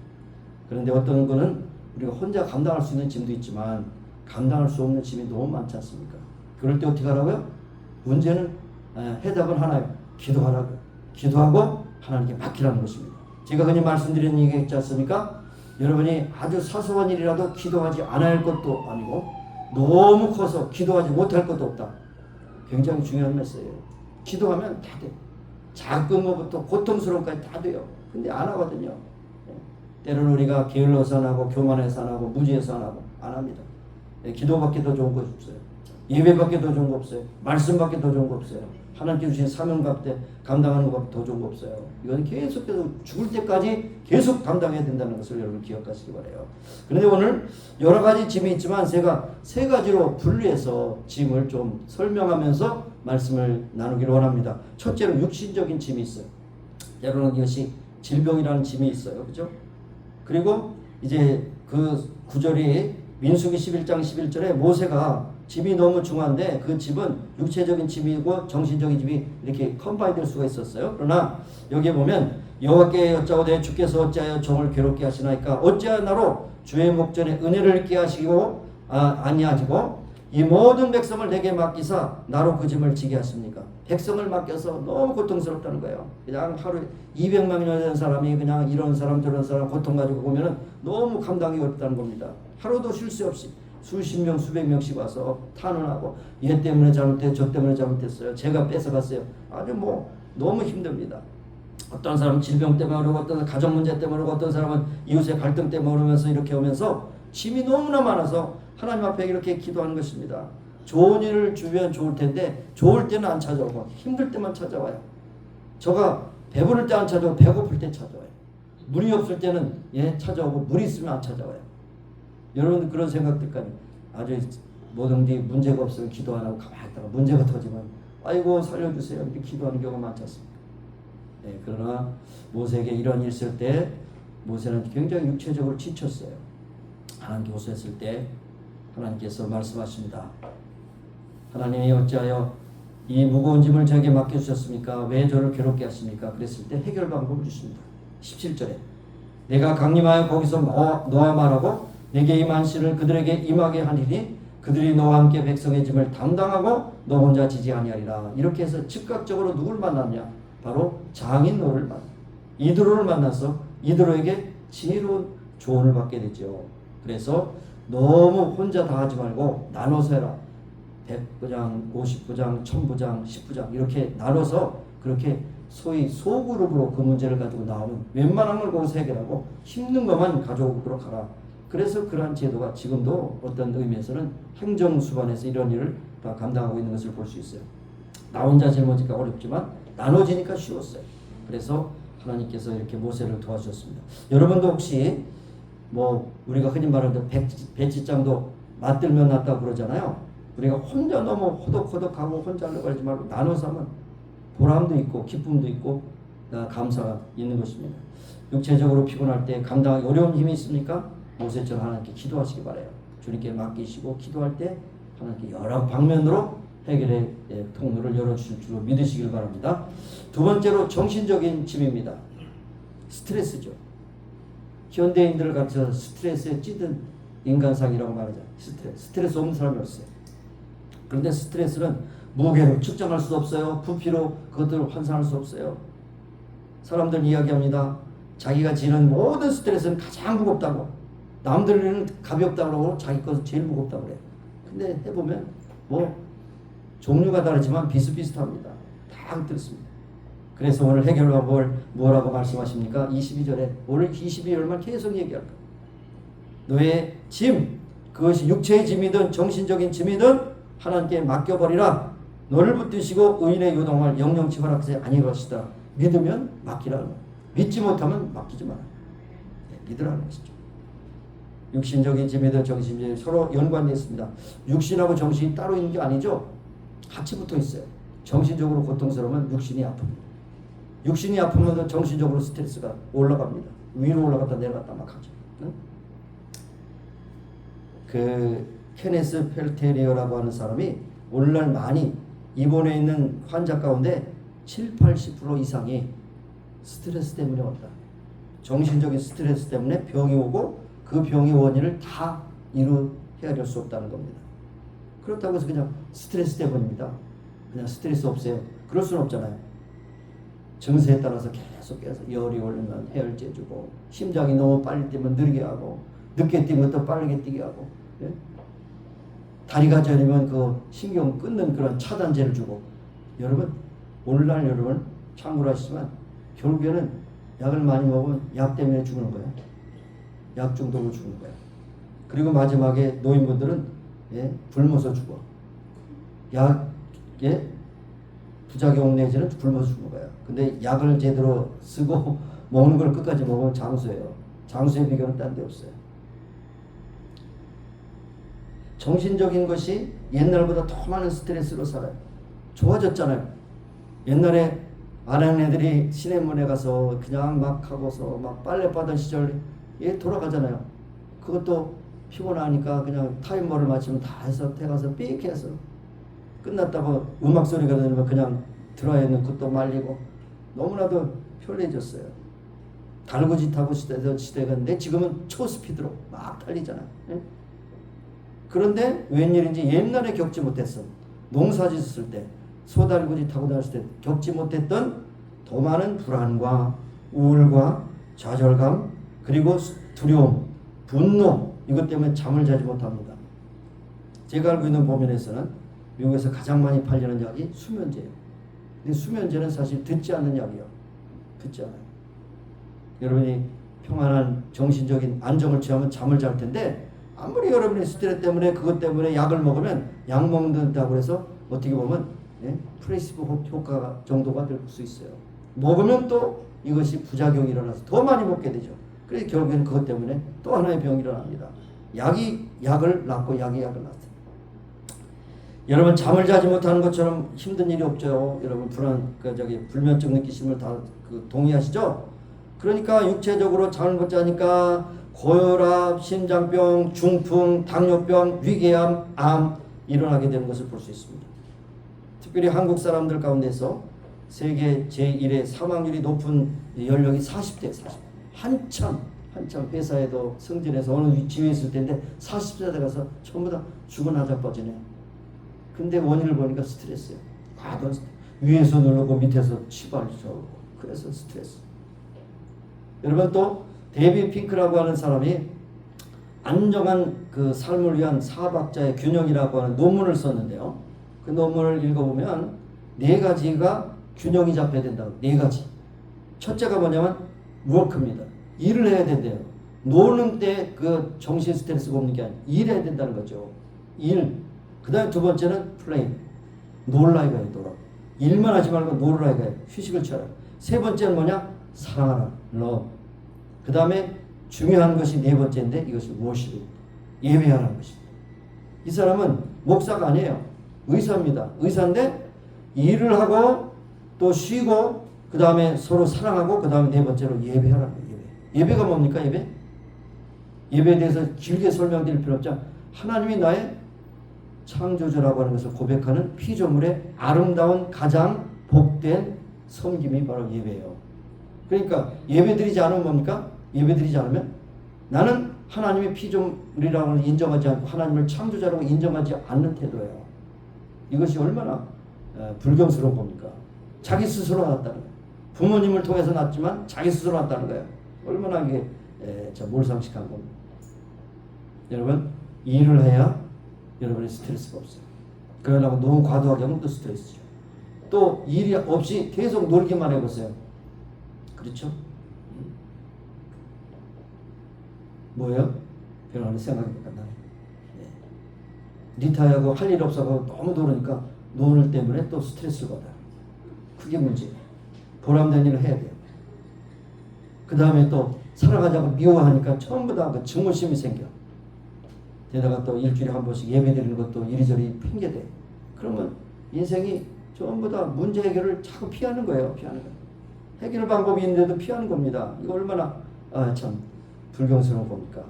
그런데 어떤 거는 우리가 혼자 감당할 수 있는 짐도 있지만 감당할 수 없는 짐이 너무 많지 않습니까? 그럴 때 어떻게 하라고요? 문제는 해답은 하나예요. 기도하라고요. 기도하고 하나님께 맡기라는 것입니다. 제가 흔히 말씀드리는 얘기 있지 않습니까? 여러분이 아주 사소한 일이라도 기도하지 않아야 할 것도 아니고 너무 커서 기도하지 못할 것도 없다. 굉장히 중요한 메시지예요. 기도하면 다 돼요. 작은 것부터 고통스러운 것까지 다 돼요. 근데 안 하거든요. 때로는 우리가 게을러서 안 하고 교만해서 안 하고 무지해서 안 하고 안 합니다. 기도밖에 더 좋은 거 없어요. 예배밖에 더 좋은 거 없어요. 말씀밖에 더 좋은 거 없어요. 하나님께 주신 사명감때 감당하는 것밖에 더 좋은 거 없어요. 이건 계속해서 죽을 때까지 계속 감당해야 된다는 것을 여러분 기억하시기 바라요. 그런데 오늘 여러 가지 짐이 있지만 제가 3가지로 분류해서 짐을 좀 설명하면서 말씀을 나누기를 원합니다. 첫째로 육신적인 짐이 있어요. 여러분 이것이 질병이라는 짐이 있어요. 그죠? 그리고 이제 그 구절이 민수기 11장 11절에 모세가 짐이 너무 중요한데 그 짐은 육체적인 짐이고 정신적인 짐이 이렇게 컴바인 될 수가 있었어요. 그러나 여기에 보면 여호와께 여짜오되 주께서 어찌하여 종을 괴롭게 하시나이까 어찌하여 나로 주의 목전에 은혜를 있게 하시고 아니하시고 이 모든 백성을 내게 맡기사 나로 그 짐을 지게 하십니까? 백성을 맡겨서 너무 고통스럽다는 거예요. 그냥 하루에 200명이나 되는 사람이 그냥 이런 사람 저런 사람 고통 가지고 보면은 너무 감당이 어렵다는 겁니다. 하루도 쉴 수 없이 수십 명 수백 명씩 와서 탄원하고 얘 때문에 잘못했어요. 저 때문에 잘못했어요. 제가 뺏어갔어요. 아주 너무 힘듭니다. 어떤 사람은 질병 때문에 그러고 어떤 사람은 가정 문제 때문에 그러고 어떤 사람은 이웃의 갈등 때문에 그러면서 이렇게 오면서 짐이 너무나 많아서 하나님 앞에 이렇게 기도하는 것입니다. 좋은 일을 주면 좋을 텐데 좋을 때는 안 찾아오고 힘들 때만 찾아와요. 저가 배부를 때 안 찾아오고 배고플 때 찾아와요. 물이 없을 때는 찾아오고 물이 있으면 안 찾아와요. 여러분 그런 생각 들까요? 아주 뭐든지 문제가 없으면 기도 안 하고 가만히 있다가 문제가 터지면 아이고 살려주세요 이렇게 기도하는 경우가 많지 않습니까? 그러나 모세에게 이런 일 있을 때 모세는 굉장히 육체적으로 지쳤어요. 하나님께 호소했을 때 하나님께서 말씀하십니다. 하나님이 어찌하여 이 무거운 짐을 저에게 맡겨주셨습니까? 왜 저를 괴롭게 하십니까? 그랬을 때 해결 방법을 주십니다. 17절에 내가 강림하여 거기서 너와 말하고 내게 임한 씨를 그들에게 임하게 하리니 그들이 너와 함께 백성의 짐을 담당하고 너 혼자 지지 아니하리라. 이렇게 해서 즉각적으로 누굴 만났냐? 바로 장인 노를 만나 이드로를 만나서 이드로에게 지혜로운 조언을 받게 되죠. 그래서 너무 혼자 다 하지 말고 나눠서 해라. 100부장, 50부장, 1000부장, 10부장 이렇게 나눠서 그렇게 소위 소그룹으로 그 문제를 가지고 나오면 웬만한 걸 거기서 해결하고 힘든 것만 가져오도록 하라. 그래서 그러한 제도가 지금도 어떤 의미에서는 행정수반에서 이런 일을 다 감당하고 있는 것을 볼 수 있어요. 나 혼자 짊어지기가 어렵지만 나눠지니까 쉬웠어요. 그래서 하나님께서 이렇게 모세를 도와주셨습니다. 여러분도 혹시 뭐 우리가 흔히 말하는 배치장도 맞들면 낫다고 그러잖아요. 우리가 혼자 너무 호덕호덕하고 혼자 하려고 하지 말고 나눠서 하면 보람도 있고 기쁨도 있고 감사가 있는 것입니다. 육체적으로 피곤할 때 감당하기 어려운 힘이 있습니까? 모세처럼 하나님께 기도하시기 바라요. 주님께 맡기시고 기도할 때 하나님께 여러 방면으로 해결의 통로를 열어주실 줄로 믿으시길 바랍니다. 두 번째로 정신적인 짐입니다. 스트레스죠. 현대인들 같은 스트레스에 찌든 인간상이라고 말하죠. 스트레스 없는 사람이 없어요. 그런데 스트레스는 무게로 측정할 수 없어요. 부피로 그것들을 환산할 수 없어요. 사람들 이야기합니다. 자기가 지는 모든 스트레스는 가장 무겁다고, 남들은 가볍다고 그러고 자기 것은 제일 무겁다고 그래요. 근데 해보면 뭐 종류가 다르지만 비슷비슷합니다. 다 그렇습니다. 그래서 오늘 해결 방법을 뭐라고 말씀하십니까? 22절에 오늘 22절만 계속 얘기할 거예요. 너의 짐, 그것이 육체의 짐이든 정신적인 짐이든 하나님께 맡겨버리라. 너를 붙드시고 의인의 요동을 영영치 허락하지 아니할 것이다. 믿으면 맡기라는 거예요. 믿지 못하면 맡기지 마라. 믿으라는 것이죠. 육신적인 짐이든 정신적인 짐 서로 연관되어 있습니다. 육신하고 정신이 따로 있는 게 아니죠. 같이 붙어 있어요. 정신적으로 고통스러우면 육신이 아픕니다. 육신이 아프면 정신적으로 스트레스가 올라갑니다. 위로 올라갔다 내려갔다 막 하죠. 응? 그 케네스 펠테리어라고 하는 사람이 오늘날 많이 입원해 있는 환자 가운데 70-80% 이상이 스트레스 때문에 왔다. 정신적인 스트레스 때문에 병이 오고 그 병의 원인을 다 헤아릴 수 없다는 겁니다. 그렇다고 해서 그냥 스트레스 때문입니다. 그냥 스트레스 없어요. 그럴 수는 없잖아요. 증세에 따라서 계속 열이 오르면 해열제 주고, 심장이 너무 빨리 뛰면 느리게 하고, 늦게 뛰면 또 빠르게 뛰게 하고, 예? 다리가 저리면 그 신경 끊는 그런 차단제를 주고. 여러분 오늘날 여러분 참고로 하시지만 결국에는 약을 많이 먹으면 약 때문에 죽는 거예요. 약 중독으로 죽는 거예요. 그리고 마지막에 노인분들은 굶어서 죽어. 약에 부작용 내지는 굶어서 죽는 거예요. 근데 약을 제대로 쓰고 먹는 걸 끝까지 먹으면 장수예요. 장수의 비결은 딴 데 없어요. 정신적인 것이 옛날보다 더 많은 스트레스로 살아요. 좋아졌잖아요. 옛날에 아는 애들이 시냇문에 가서 그냥 막 하고서 막 빨래 빠던 시절에 돌아가잖아요. 그것도 피곤하니까 그냥 타임머를 맞추면 다 해서 태가서 삑 해서 끝났다고 음악 소리가 들리면 그냥 들어야 있는 그것도 말리고 너무나도 편리해졌어요. 달구지 타고 시대가 됐는데 지금은 초스피드로 막 달리잖아요. 그런데 웬일인지 옛날에 겪지 못했어. 농사 짓을 때 소달구지 타고 다녔을 때 겪지 못했던 더 많은 불안과 우울과 좌절감 그리고 두려움, 분노 이것 때문에 잠을 자지 못합니다. 제가 알고 있는 범인에서는 미국에서 가장 많이 팔리는 약이 수면제예요. 근데 수면제는 사실 듣지 않는 약이에요. 듣지 않아요. 여러분이 평안한 정신적인 안정을 취하면 잠을 잘 텐데 아무리 여러분이 스트레스 때문에 그것 때문에 약을 먹으면 약 먹는다고 해서 어떻게 보면 플레이시보 효과 정도가 될 수 있어요. 먹으면 또 이것이 부작용이 일어나서 더 많이 먹게 되죠. 그래서 결국에는 그것 때문에 또 하나의 병이 일어납니다. 약이 약을 낳고 약이 약을 낳습니다. 여러분 잠을 자지 못하는 것처럼 힘든 일이 없죠. 여러분 불면증 느끼시는 분 다 동의하시죠? 그러니까 육체적으로 잠을 못 자니까 고혈압, 심장병, 중풍, 당뇨병, 위궤양, 암 일어나게 되는 것을 볼 수 있습니다. 특별히 한국 사람들 가운데서 세계 제1의 사망률이 높은 연령이 40대, 40. 한참 회사에도 승진해서 어느 지위에 있을 텐데 40대 가서 전부 다 죽어나자 뻗지네. 근데 원인을 보니까 스트레스예요. 과도한 스트레스. 위에서 누르고 밑에서 치발죠. 그래서 스트레스. 여러분 또 데이비 핑크라고 하는 사람이 안정한 그 삶을 위한 사박자의 균형이라고 하는 논문을 썼는데요. 그 논문을 읽어보면 4가지가 균형이 잡혀야 된다고. 4가지. 첫째가 뭐냐면 워크입니다. 일을 해야 된대요. 노는 때 그 정신 스트레스가 없는 게 아니라 일해야 된다는 거죠. 일. 그 다음에 두 번째는 플레이. 놀라 이거예요. 놀아. 일만 하지 말고 놀라 이거예요. 휴식을 취하라. 세 번째는 뭐냐? 사랑하라. love. 그 다음에 중요한 것이 4번째인데 이것이 무엇이고 예배하라는 것입니다. 이 사람은 목사가 아니에요. 의사입니다. 의사인데 일을 하고 또 쉬고 그 다음에 서로 사랑하고 그 다음에 4번째로 예배하라는 거예요. 예배가 뭡니까? 예배에 대해서 길게 설명드릴 필요 없죠. 하나님이 나의 창조주라고 하는 것을 고백하는 피조물의 아름다운 가장 복된 섬김이 바로 예배예요. 그러니까 예배드리지 않으면 뭡니까? 예배드리지 않으면 나는 하나님의 피조물이라고 인정하지 않고 하나님을 창조자라고 인정하지 않는 태도예요. 이것이 얼마나 불경스러운 겁니까? 자기 스스로 낳았다는 거예요. 부모님을 통해서 낳았지만 자기 스스로 낳았다는 거예요. 얼마나 이게 몰상식한 겁니다. 여러분 일을 해야 여러분의 스트레스가 없어요. 그러려고 너무 과도하게 하면 또 스트레스죠. 또 일이 없이 계속 놀기만 해보세요. 그렇죠? 뭐예요? 별로 생각이 안 나요. 리타이어하고 할 일 없어서 너무 노니까 노는 때문에 또 스트레스를 받아요. 그게 문제예요. 보람된 일을 해야 돼요. 그 다음에 또 살아가자고 미워하니까 전부 다 그 증오심이 생겨. 게다가 또 일주일에 한 번씩 예배 드리는 것도 이리저리 핑계대. 그러면 인생이 전부 다 문제 해결을 자꾸 피하는 거예요. 해결 방법이 있는데도 피하는 겁니다. 이거 얼마나 참 불경스러운 겁니까?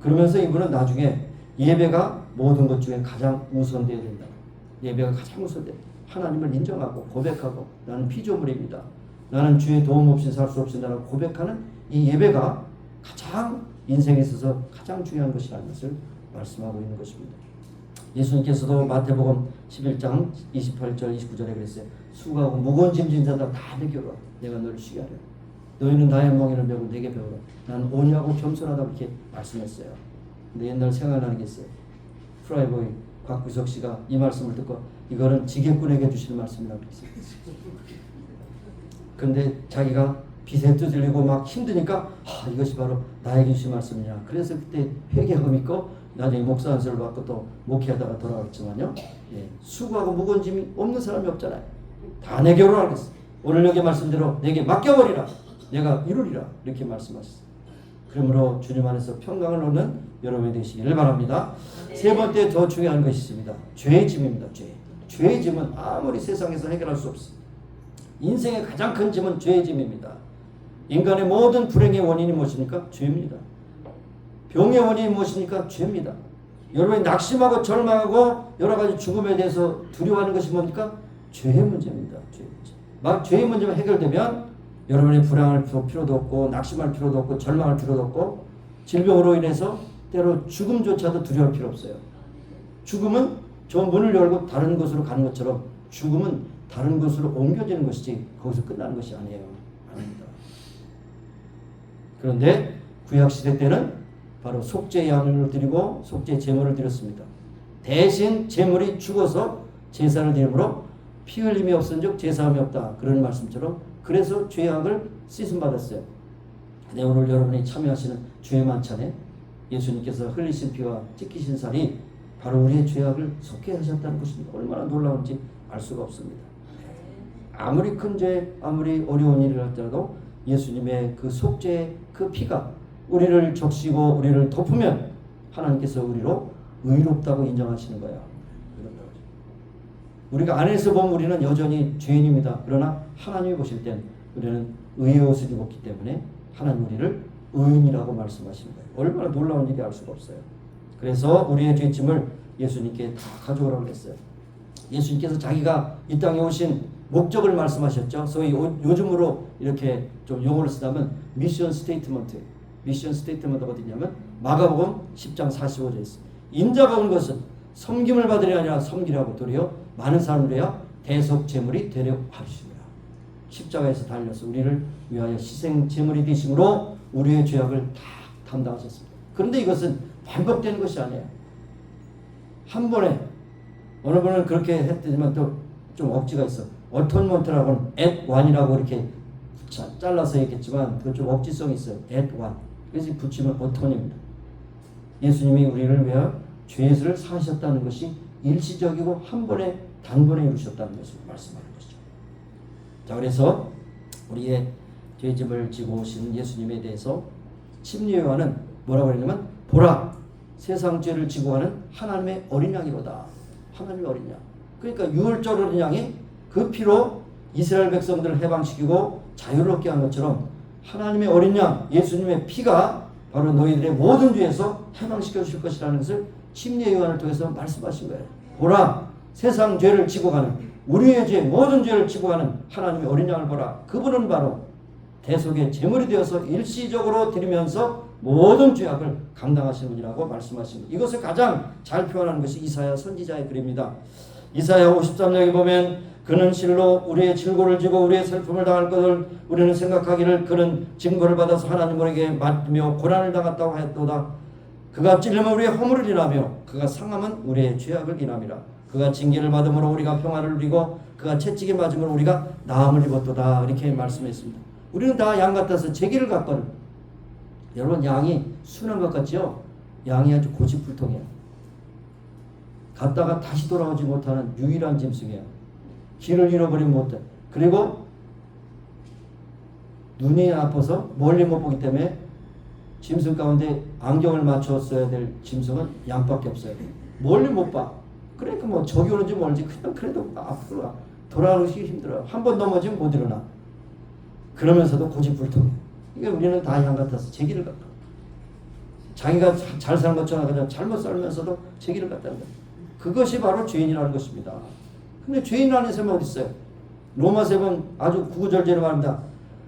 그러면서 이분은 나중에 예배가 모든 것 중에 가장 우선되어야 된다. 예배가 가장 우선돼. 하나님을 인정하고 고백하고 나는 피조물입니다. 나는 주의 도움 없이 살 수 없습니다라고 고백하는 이 예배가 가장 인생에 있어서 가장 중요한 것이라는 것을 말씀하고 있는 것입니다. 예수님께서도 마태복음 11장 28절 29절에 그랬어요. 수고하고 무거운 짐진 자들 다 내게 오라. 내가 너를 쉬게 하리라. 너희는 나의 멍에를 메고 내게 배우라. 나는 온유하고 겸손하다 이렇게 말씀했어요. 근데 옛날 생각나는 게 있어요. 프라이보이 곽구석 씨가 이 말씀을 듣고 이거는 지게꾼에게 주시는 말씀이라고 그랬어요. 근데 자기가 빚에 두들리고 막 힘드니까 이것이 바로 나에게 주신 말씀이냐. 그래서 그때 회개하고 믿고 나중에 목사 안수를 받고 또 목회하다가 돌아왔지만요. 수고하고 무거운 짐이 없는 사람이 없잖아요. 다 내게로 알겠어. 오늘 여기 말씀대로 내게 맡겨버리라. 내가 이루리라. 이렇게 말씀하셨어요. 그러므로 주님 안에서 평강을 얻는 여러분이 되시기를 바랍니다. 세 번째 더 중요한 것이 있습니다. 죄의 짐입니다. 죄의 짐은 아무리 세상에서 해결할 수 없습니다. 인생의 가장 큰 짐은 죄의 짐입니다. 인간의 모든 불행의 원인이 무엇입니까? 죄입니다. 병의 원인이 무엇입니까? 죄입니다. 여러분이 낙심하고 절망하고 여러 가지 죽음에 대해서 두려워하는 것이 뭡니까? 죄의 문제입니다. 죄의 문제가 해결되면 여러분이 불안할 필요도 없고 낙심할 필요도 없고 절망할 필요도 없고 질병으로 인해서 때로 죽음조차도 두려워할 필요 없어요. 죽음은 저 문을 열고 다른 곳으로 가는 것처럼 죽음은 다른 곳으로 옮겨지는 것이지 거기서 끝나는 것이 아니에요. 아닙니다. 그런데 구약시대 때는 바로 속죄 양을 드리고 속죄 제물을 드렸습니다. 대신 제물이 죽어서 제사를 드림으로 피 흘림이 없은즉 제사함이 없다. 그런 말씀처럼 그래서 죄악을 씻음 받았어요. 근데 오늘 여러분이 참여하시는 주의 만찬에 예수님께서 흘리신 피와 찢기신 살이 바로 우리의 죄악을 속해 하셨다는 것입니다. 얼마나 놀라운지 알 수가 없습니다. 아무리 큰 죄, 아무리 어려운 일을 할지라도 예수님의 그 속죄의 그 피가 우리를 적시고 우리를 덮으면 하나님께서 우리로 의롭다고 인정하시는 거야. 우리가 안에서 보면 우리는 여전히 죄인입니다. 그러나 하나님이 보실 땐 우리는 의의 옷을 입었기 때문에 하나님 우리를 의인이라고 말씀하시는 거예요. 얼마나 놀라운 일이 알 수가 없어요. 그래서 우리의 죄짐을 예수님께 다 가져오라고 했어요. 예수님께서 자기가 이 땅에 오신 목적을 말씀하셨죠. 소위 요즘으로 이렇게 좀 용어를 쓰자면 미션 스테이트먼트. 미션 스테이트먼트가 어디냐면 마가복음 10장 45절에 있습니다. 인자가 온 것은 섬김을 받으려 아니라 섬기라고 도리어 많은 사람을 위하여 대속 제물이 되려 하심이라. 십자가에서 달려서 우리를 위하여 희생 제물이 되심으로 우리의 죄악을 다 담당하셨습니다. 그런데 이것은 반복되는 것이 아니에요. 한 번에 어느 분은 그렇게 했더니만 또 좀 억지가 있어. 어톤먼트라고는 at one이라고 이렇게 잘라서 했겠지만 그 좀 억지성이 있어요. at one. 그래서 붙이면 어톤입니다. 예수님이 우리를 위하여 죄를 사하셨다는 것이 일시적이고 한 번에 단번에 이루셨다는 것을 말씀하는 것이죠. 자, 그래서 우리의 죄짐을 지고 오신 예수님에 대해서 침례 요한은 뭐라고 그랬냐면 보라 세상 죄를 지고 가는 하나님의 어린 양이로다. 하나님의 어린 양. 그러니까 유월절 어린 양이 그 피로 이스라엘 백성들을 해방시키고 자유롭게 한 것처럼 하나님의 어린 양 예수님의 피가 바로 너희들의 모든 죄에서 해방시켜 주실 것이라는 것을 침례 요한을 통해서 말씀하신 거예요. 보라 세상 죄를 지고 가는 우리의 죄 모든 죄를 지고 가는 하나님의 어린 양을 보라. 그분은 바로 대속의 제물이 되어서 일시적으로 드리면서 모든 죄악을 감당하신 분이라고 말씀하십니다. 이것을 가장 잘 표현하는 것이 이사야 선지자의 글입니다. 이사야 53장에 보면 그는 실로 우리의 질고를 지고 우리의 슬픔을 당할 것을 우리는 생각하기를 그는 징벌을 받아서 하나님에게 맞으며 고난을 당했다고 하였도다. 그가 찔림은 우리의 허물을 인하며 그가 상함은 우리의 죄악을 인함이라. 그가 징계를 받음으로 우리가 평화를 누리고 그가 채찍에 맞음으로 우리가 나음을 입었도다. 이렇게 말씀했습니다. 우리는 다 양 같아서 제기를 갖거든. 여러분 양이 순한 것 같죠? 양이 아주 고집불통이에요. 갔다가 다시 돌아오지 못하는 유일한 짐승이에요. 길을 잃어버리면 못해. 그리고 눈이 아파서 멀리 못 보기 때문에 짐승 가운데 안경을 맞췄어야 될 짐승은 양밖에 없어요. 멀리 못 봐. 그러니까 뭐 저기 오는지 멀지 그냥 그래도 앞으로 가. 돌아오기 힘들어요. 한 번 넘어지면 못 일어나. 그러면서도 고집불통이에요. 그러니까 우리는 다 양 같아서 제기를 갖다. 자기가 잘 사는 것처럼 그냥 잘못 살면서도 제기를 갖다는 거예요. 그것이 바로 죄인이라는 것입니다. 근데 죄인이라는 사람이 어디 있어요? 로마서 보면 아주 구구절절히 말합니다.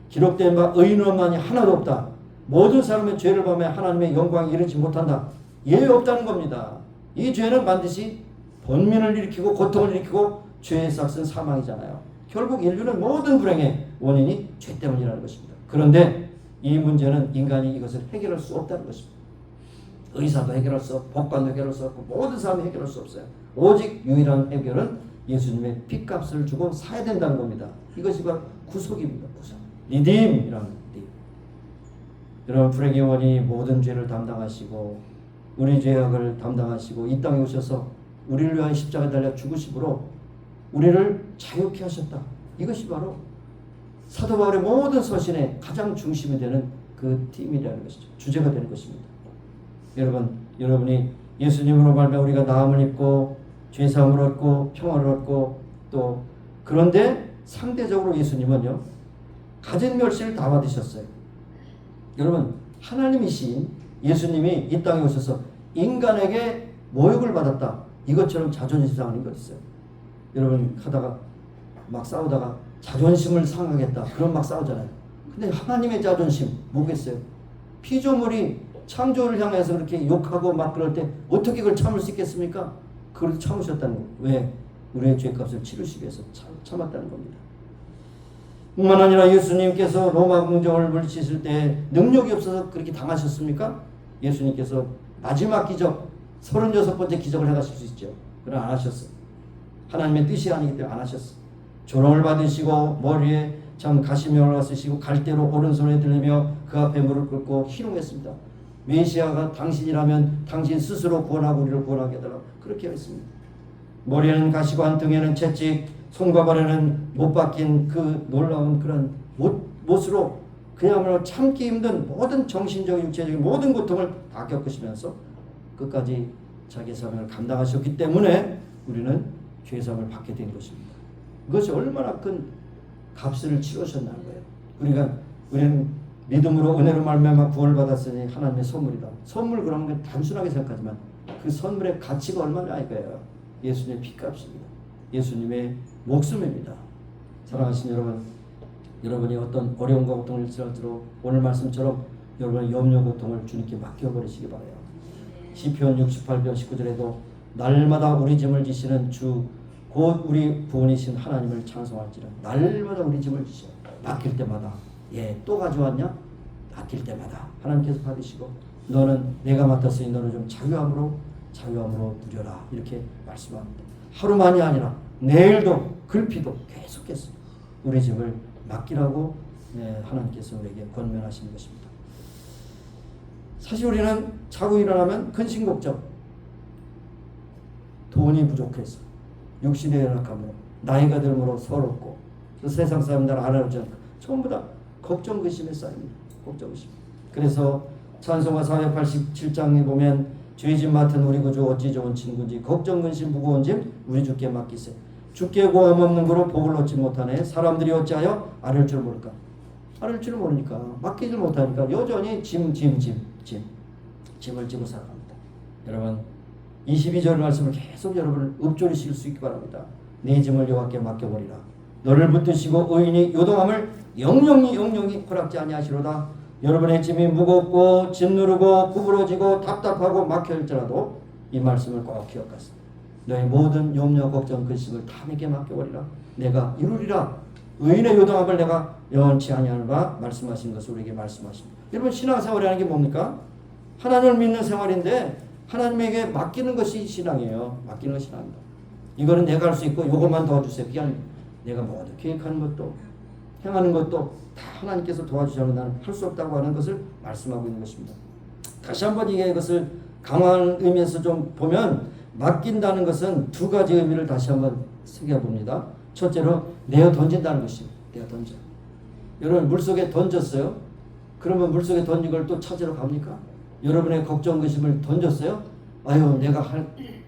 기록된 바 의인만이 하나도 없다. 모든 사람의 죄를 범해 하나님의 영광에 이르지 못한다. 예외 없다는 겁니다. 이 죄는 반드시 번민을 일으키고 고통을 일으키고 죄의 삭은 사망이잖아요. 결국 인류는 모든 불행의 원인이 죄 때문이라는 것입니다. 그런데 이 문제는 인간이 이것을 해결할 수 없다는 것입니다. 의사도 해결할 수 없고 법관도 해결할 수 없고 모든 사람이 해결할 수 없어요. 오직 유일한 해결은 예수님의 핏값을 주고 사야 된다는 겁니다. 이것이 바로 구속입니다. 구속. 리딤이라는 리딤. 여러분 불행의 원이 모든 죄를 담당하시고 우리 죄악을 담당하시고 이 땅에 오셔서 우리를 위하여 십자가에 달려 죽으심으로 우리를 자유케 하셨다. 이것이 바로 사도 바울의 모든 서신의 가장 중심이 되는 그 팀이라는 것이죠. 주제가 되는 것입니다. 여러분이 예수님으로 말미암아 우리가 나음을 입고 죄사함을 얻고 평화를 얻고 또 그런데 상대적으로 예수님은요 가진 멸시를 다 받으셨어요. 여러분 하나님이신 예수님이 이 땅에 오셔서 인간에게 모욕을 받았다. 이것처럼 자존심 상하는 것 있어요. 여러분 하다가 막 싸우다가 자존심을 상하겠다. 그럼 막 싸우잖아요. 근데 하나님의 자존심 뭐겠어요? 피조물이 창조를 향해서 그렇게 욕하고 막 그럴 때 어떻게 그걸 참을 수 있겠습니까? 그걸 참으셨다는 거예요. 왜? 우리의 죄값을 치르시기 위해서 참았다는 겁니다. 뿐만 아니라 예수님께서 로마 궁정을 물리치실 때 능력이 없어서 그렇게 당하셨습니까? 예수님께서 마지막 기적 36번째 기적을 해가실 수 있죠. 그러나 안 하셨어요. 하나님의 뜻이 아니기 때문에 안 하셨어요. 조롱을 받으시고 머리에 참 가시명을 쓰시고 갈대로 오른손에 들리며 그 앞에 무릎 꿇고 희롱했습니다. 메시아가 당신이라면 당신 스스로 구원하고 우리를 구원하게 해달라고 그렇게 했습니다. 머리에는 가시관, 등에는 채찍, 손과 발에는 못 박힌 그 놀라운 그런 못으로 그야말로 참기 힘든 모든 정신적인 육체적인 모든 고통을 다 겪으시면서 끝까지 자기 사명을 감당하셨기 때문에 우리는 죄사함을 받게 된 것입니다. 그것이 얼마나 큰 값을 치르셨다는 거예요. 우리는 믿음으로 은혜로 말미암아 구원을 받았으니 하나님의 선물이다. 선물 그런 건 단순하게 생각하지만 그 선물의 가치가 얼마냐 이거예요. 예수님의 피값입니다. 예수님의 목숨입니다. 사랑하신 여러분, 여러분이 어떤 어려움과 고통을 일지라도 오늘 말씀처럼 여러분의 염려 고통을 주님께 맡겨버리시기 바라요. 시편 68편 19절에도 날마다 우리 짐을 지시는 주 곧 우리 구원이신 하나님을 찬송할지라. 날마다 우리 짐을 지셔. 맡길 때마다 또 가져왔냐? 맡길 때마다 하나님께서 받으시고 너는 내가 맡았으니 너는 좀 자유함으로 누려라 이렇게 말씀합니다. 하루만이 아니라 내일도 글피도 계속해서 우리 짐을 맡기라고 하나님께서 우리에게 권면하시는 것입니다. 사실 우리는 자고 일어나면 근심 걱정, 돈이 부족해서 육신의 연약함으로 나이가 들므로 서럽고 또 세상 사람들 알아주지 않고 전부 다 걱정 근심에 쌓입니다. 걱정 근심. 그래서 찬송가 487장에 보면 죄짐 맡은 우리 구주 어찌 좋은 친구인지 걱정 근심 무거운 짐 우리 주께 맡기세. 주께 고함 없는 그로 복을 얻지 못하네. 사람들이 어찌하여 아를 줄 모를까. 아를 줄 모르니까 맡기질 못하니까 여전히 짐을 지고 살아갑니다. 여러분 22절 말씀을 계속 여러분을 읊조리실 수 있기 바랍니다. 내 짐을 여호와께 맡겨버리라. 너를 붙드시고 의인이 요동함을 영영이 허락지 아니하시로다. 여러분의 짐이 무겁고 짓누르고 구부러지고 답답하고 막혀있더라도 이 말씀을 꼭 기억하세요. 너의 모든 염려 걱정 근심을 다 내게 맡겨버리라. 내가 이루리라. 의인의 요동함을 내가 영원치 아니하노라 말씀하신 것을 우리에게 말씀하십니다. 여러분 신앙생활이라는 게 뭡니까? 하나님을 믿는 생활인데 하나님에게 맡기는 것이 신앙이에요. 맡기는 것이 신앙입니다. 이거는 내가 할 수 있고 이것만 도와주세요. 그냥 내가 모두 계획하는 것도 행하는 것도 다 하나님께서 도와주시면 나는 할 수 없다고 하는 것을 말씀하고 있는 것입니다. 다시 한번 이것을 강화한 의미에서 좀 보면 맡긴다는 것은 두 가지 의미를 다시 한번 새겨봅니다. 첫째로 내어 던진다는 것입니다. 내어 던져. 여러분 물속에 던졌어요. 그러면 물속에 던진 걸 또 찾으러 갑니까? 여러분의 걱정 근심을 던졌어요. 아유 내가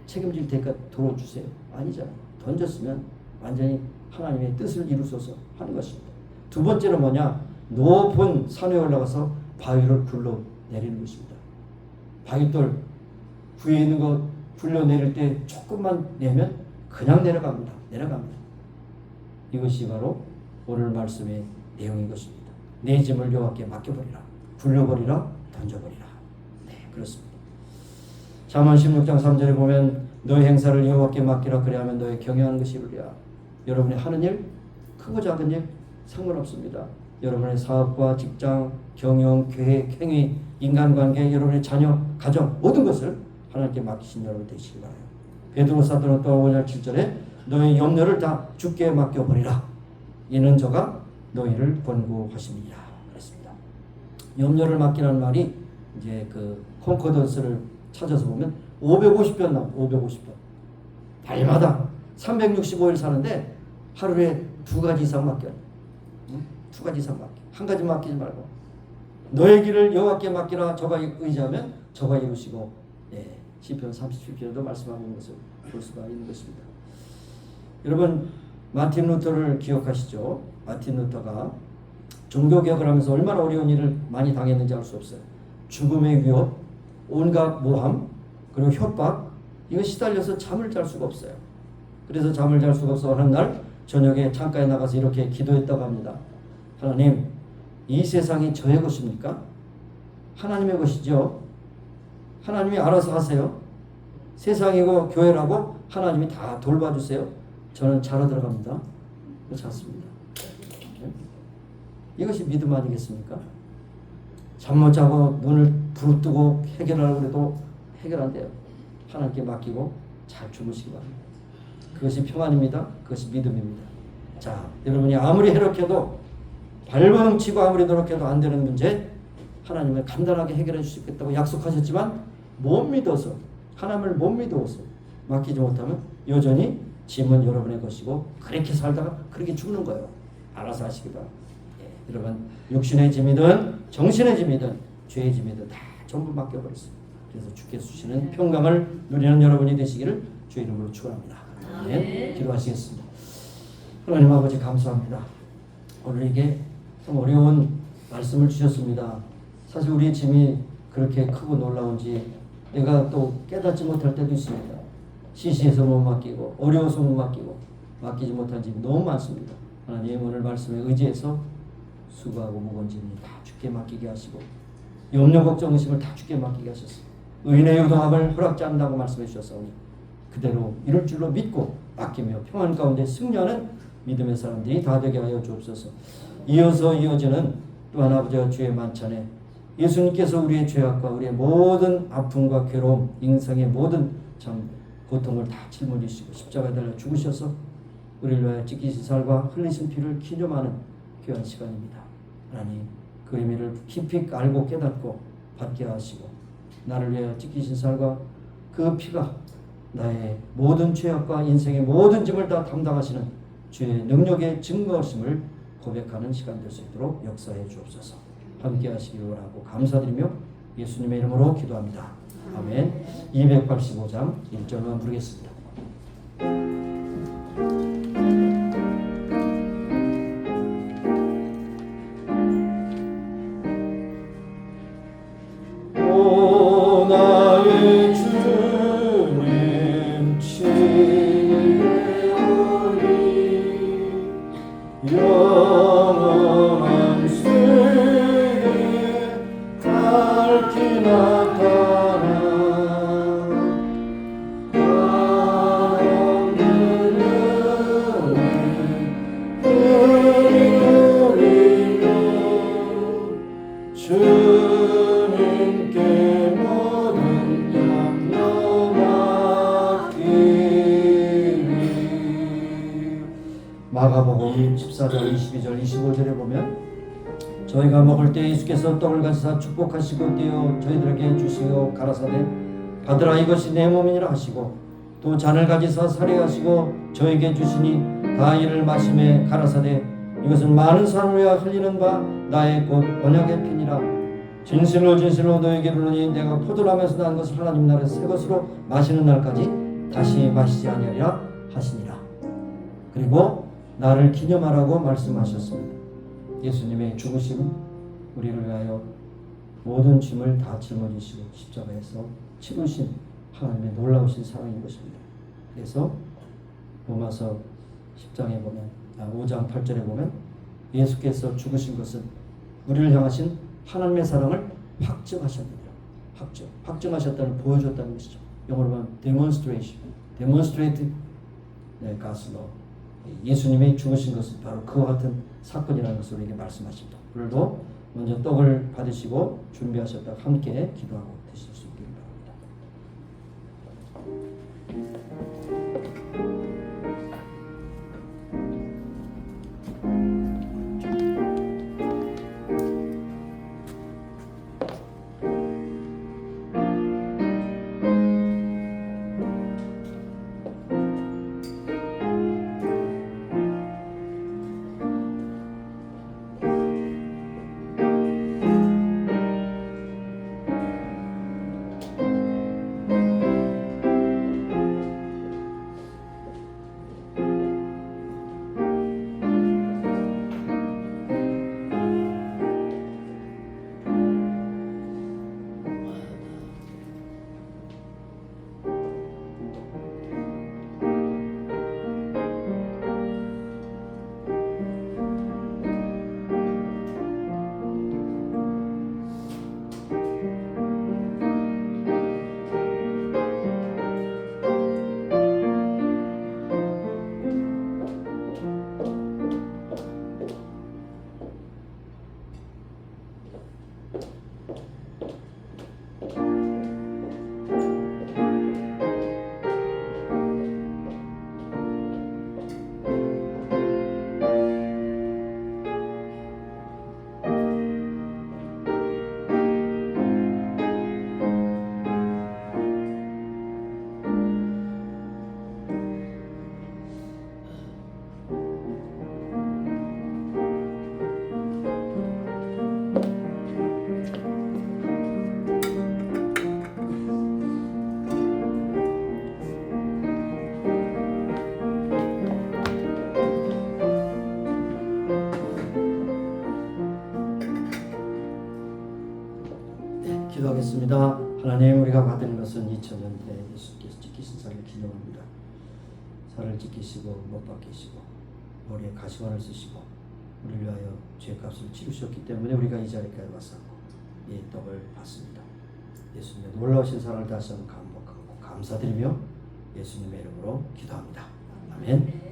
책임질 테니까 도와주세요. 아니잖아요. 던졌으면 완전히 하나님의 뜻을 이루소서 하는 것입니다. 두 번째는 뭐냐? 높은 산에 올라가서 바위를 굴러내리는 것입니다. 바위돌 위에 있는 거 굴러내릴 때 조금만 내면 그냥 내려갑니다. 이것이 바로 오늘 말씀의 내용인 것입니다. 내 짐을 여호와께 맡겨버리라. 굴려버리라. 던져버리라. 네, 그렇습니다. 잠언 16장 3절에 보면 너의 행사를 여호와께 맡기라. 그리하면 너의 경영하는 것이 이루리라. 여러분이 하는 일, 크고 작은 일 상관없습니다. 여러분의 사업과 직장, 경영, 계획, 행위, 인간관계, 여러분의 자녀, 가정 모든 것을 하나님께 맡기신 여러분 되시기 바라요. 베드로 사도는 또 5장 7절에 너의 염려를 다 주께 맡겨버리라. 이는 저가 너희를 권고하십니다. 그랬습니다. 염려를 맡기라는 말이 이제 그 콘코던스를 찾아서 보면 550편 나옵니다. 550편. 달마다 365일 사는데 하루에 2가지 이상 맡겨요. 2가지 이상 맡겨. 한 가지 맡기지 말고 너의 길을 여호와께 맡기라. 저가 의지하면 저가 이루시고 시편 37편에도 말씀하고 있는 것을 볼 수가 있는 것입니다. 여러분 마틴 루터를 기억하시죠? 마틴 루터가 종교개혁을 하면서 얼마나 어려운 일을 많이 당했는지 알 수 없어요. 죽음의 위협, 온갖 모함, 그리고 협박, 이거 시달려서 잠을 잘 수가 없어요. 그래서 잠을 잘 수가 없어 어느 날 저녁에 창가에 나가서 이렇게 기도했다고 합니다. 하나님, 이 세상이 저의 것입니까? 하나님의 것이죠. 하나님이 알아서 하세요. 세상이고 교회라고 하나님이 다 돌봐주세요. 저는 자러 들어갑니다. 잤습니다. 이것이 믿음 아니겠습니까? 잠 못 자고 눈을 부릅뜨고 해결하려고 해도 해결 안 돼요. 하나님께 맡기고 잘 주무시기 바랍니다. 그것이 평안입니다. 그것이 믿음입니다. 자, 여러분이 아무리 해롭게도 발버둥치고 아무리 노력해도 안 되는 문제, 하나님을 간단하게 해결해 주시겠다고 약속하셨지만 못 믿어서, 하나님을 못 믿어서 맡기지 못하면 여전히 짐은 여러분의 것이고 그렇게 살다가 그렇게 죽는 거예요. 알아서 하시기 바랍니다. 여러분, 육신의 짐이든 정신의 짐이든 죄의 짐이든 다 전부 맡겨버렸어요. 그래서 주께서 주시는 평강을 누리는 여러분이 되시기를 주의 이름으로 축원합니다. 아멘. 기도하시겠습니다. 하나님 아버지 감사합니다. 오늘 이게 좀 어려운 말씀을 주셨습니다. 사실 우리의 짐이 그렇게 크고 놀라운지 내가 또 깨닫지 못할 때도 있습니다. 시시해서 못 맡기고 어려워서 못 맡기고 맡기지 못한 짐이 너무 많습니다. 하나님 오늘 말씀에 의지해서 수고하고 무거운 짐을 다 주께 맡기게 하시고 염려 걱정 의심을 다 주께 맡기게 하셨습니다. 의인의 요동함을 허락지 않는다고 말씀해 주셨사오니 그대로 이룰 줄로 믿고 맡기며 평안 가운데 승리하는 믿음의 사람들이 다 되게 하여 주옵소서. 이어서 이어지는 또한 아버지와 주의 만찬에 예수님께서 우리의 죄악과 우리의 모든 아픔과 괴로움, 인생의 모든 참 고통을 다 짊어지시고 십자가에 달려 죽으셔서 우리를 위하여 찢기신 살과 흘리신 피를 기념하는 귀한 시간입니다. 하나님 그 의미를 깊이 알고 깨닫고 받게 하시고 나를 위하여 찢기신 살과 그 피가 나의 모든 죄악과 인생의 모든 짐을 다 담당하시는 주의 능력의 증거심을 고백하는 시간 될 수 있도록 역사해 주옵소서. 함께 하시기 원하고 감사드리며 예수님의 이름으로 기도합니다. 아멘. 285장 1절만 부르겠습니다. 오 나의 주님 친구니 영원한 세계 밝히 나타나 주님께 모든 염려 맡기리. 마가복음 14장 22절 25절에 보면 저희가 먹을 때 예수께서 떡을 가지사 축복하시고 떼어 저희들에게 주시고 가라사대 받으라 이것이 내 몸이니라 하시고 또 잔을 가지사 살해하시고 저에게 주시니 다 이를 마심에 가라사대 이것은 많은 사람을 위하여 흘리는 바 나의 곧 언약의 피니라. 진실로 진실로 너에게 이르노니 내가 포도나무에서 난 것을 하나님 나라에서 새 것으로 마시는 날까지 다시 마시지 아니하리라 하시니라. 그리고 나를 기념하라고 말씀하셨습니다. 예수님의 죽으심 우리를 위하여 모든 짐을 다 짊어지시고 십자가에서 치르신 하나님의 놀라우신 사랑인 것입니다. 그래서 로마서 10장에 보면 5장 8절에 보면 예수께서 죽으신 것은 우리를 향하신 하나님의 사랑을 확증하셨느니라. 확증하셨다는 보여줬다는 것이죠. 영어로 보면 demonstration, demonstrate God's love. 예수님이 죽으신 것은 바로 그와 같은 사건이라는 것을 우리에게 말씀하십니다. 오늘도 먼저 떡을 받으시고 준비하셨다가 함께 기도하고 드실 수 있기를 바랍니다. 기도하겠습니다. 하나님, 우리가 받은 것은 2000년 때 예수께서 찢기신 살을 기념합니다. 살을 찢기시고 못 박히시고 머리에 가시관을 쓰시고 우리를 위하여 죄값을 치르셨기 때문에 우리가 이 자리까지 와서 이 떡을 받습니다. 예수님의 놀라우신 사랑을 다시 한번 감복하고 감사드리며 예수님의 이름으로 기도합니다. 아멘.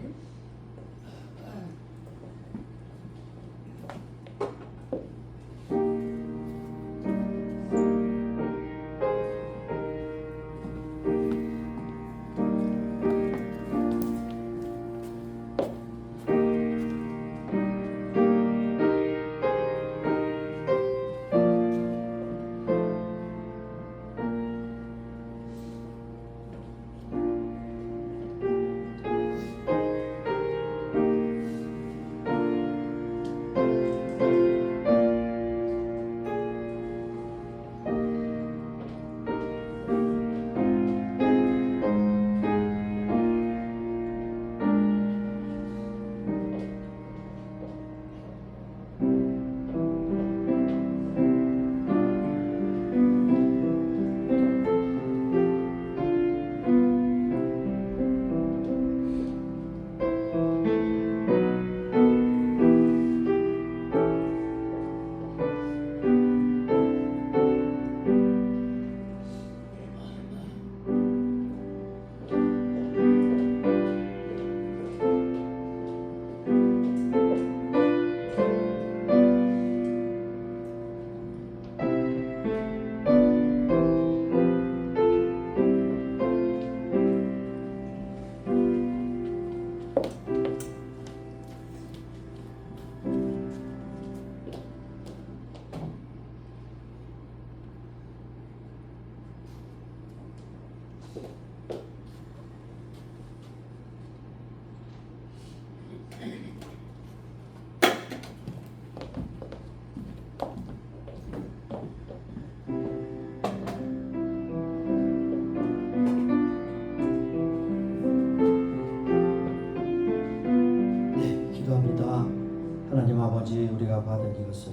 하나님 아버지, 우리가 받은 이것은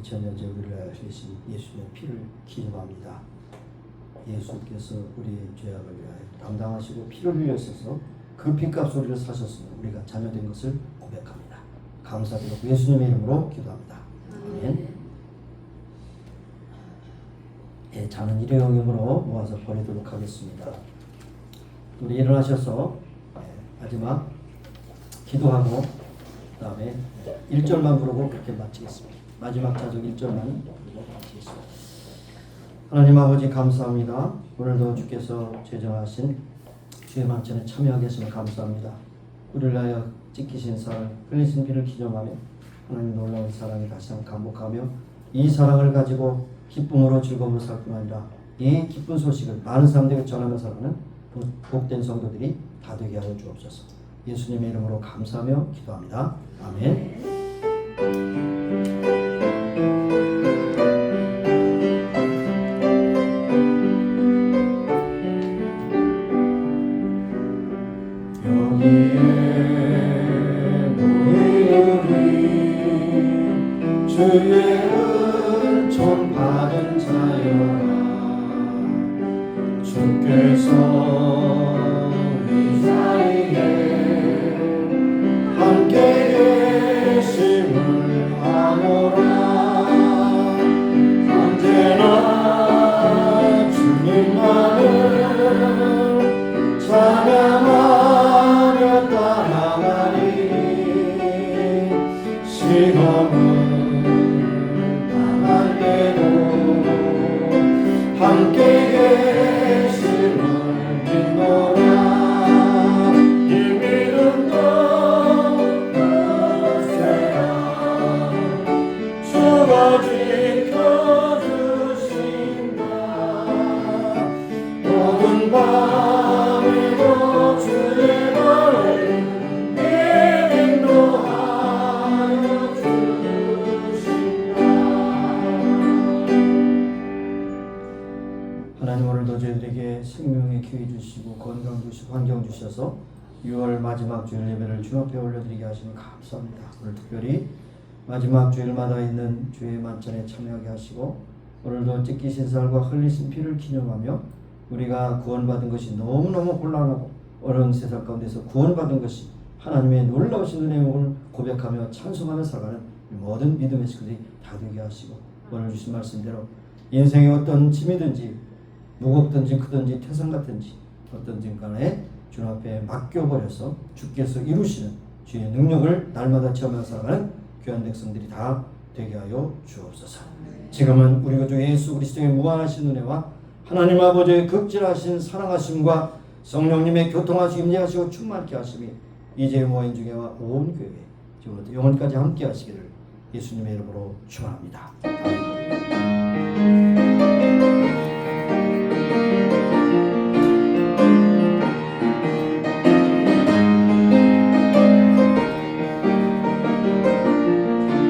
2000년째 우리를 위하여 흘리신 예수님의 피를 기념합니다. 예수께서 우리의 죄악을 위하여 담당하시고 피를 흘리셔서 그 피값을 우리를 사셨으며 우리가 자녀된 것을 고백합니다. 감사드리고 예수님의 이름으로 기도합니다. 아멘. 예, 잔은 일회용으로 모아서 버리도록 하겠습니다. 우리 일어나셔서 마지막 기도하고 그 다음에 1절만 부르고 그렇게 마치겠습니다. 마지막 자족 1절만 부르고 마치겠습니다. 하나님 아버지, 감사합니다. 오늘도 주께서 제정하신 주의 만찬에 참여하게 하시면 감사합니다. 우리를 위하여 찢기신 살, 흘리신 피를 기념하며 하나님 놀라운 사랑에 다시 한번 감복하며 이 사랑을 가지고 기쁨으로 즐거움을 살 뿐 아니라 이 기쁜 소식을 많은 사람들에게 전하며 살아가는 복된 성도들이 다 되게 하여 주옵소서. 예수님의 이름으로 감사하며 기도합니다. 아멘. 여기에 모인 우리 주의 은총 받은 자여라. 주께서 이 사이에 함께 계심을 아노라. 언제나 주님만을 찬양하며 따라가리. 시험은 당할 때도 함께 계심을 믿노라. 이 믿음도 끝세라. 주가 지켜주신다. 모든 밤에도 주의 말을 인도하여 주신다. 하나님, 오늘도 저희들에게 생명의 기회 주시고 건강 주시고 환경 주셔서 6월 마지막 주일 예배를 주 앞에 올려드리게 하시면 감사합니다. 오늘 특별히 마지막 주일마다 있는 주의 만찬에 참여하게 하시고 오늘도 찢기신 살과 흘리신 피를 기념하며 우리가 구원받은 것이 너무너무 곤란하고 어려운 세상 가운데서 구원받은 것이 하나님의 놀라우신 은혜임을 고백하며 찬송하며 살아가는 모든 믿음의 식구들이 다 되게 하시고 오늘 주신 말씀대로 인생의 어떤 짐이든지 무겁든지 크든지 태산 같든지 어떤지 간에 주 앞에 맡겨버려서 주께서 이루시는 주의 능력을 날마다 체험하며 살아가는 귀한 백성들이 다 되게 하여 주옵소서. 지금은 우리 주 예수 그리스도의 무한하신 은혜와 하나님 아버지의 극진하신 사랑하심과 성령님의 교통하시고 임재하시고 충만케 하심이 이제 모인 중에와 온 교회에 지금부터 영원까지 함께 하시기를 예수님의 이름으로 축원합니다. 아멘.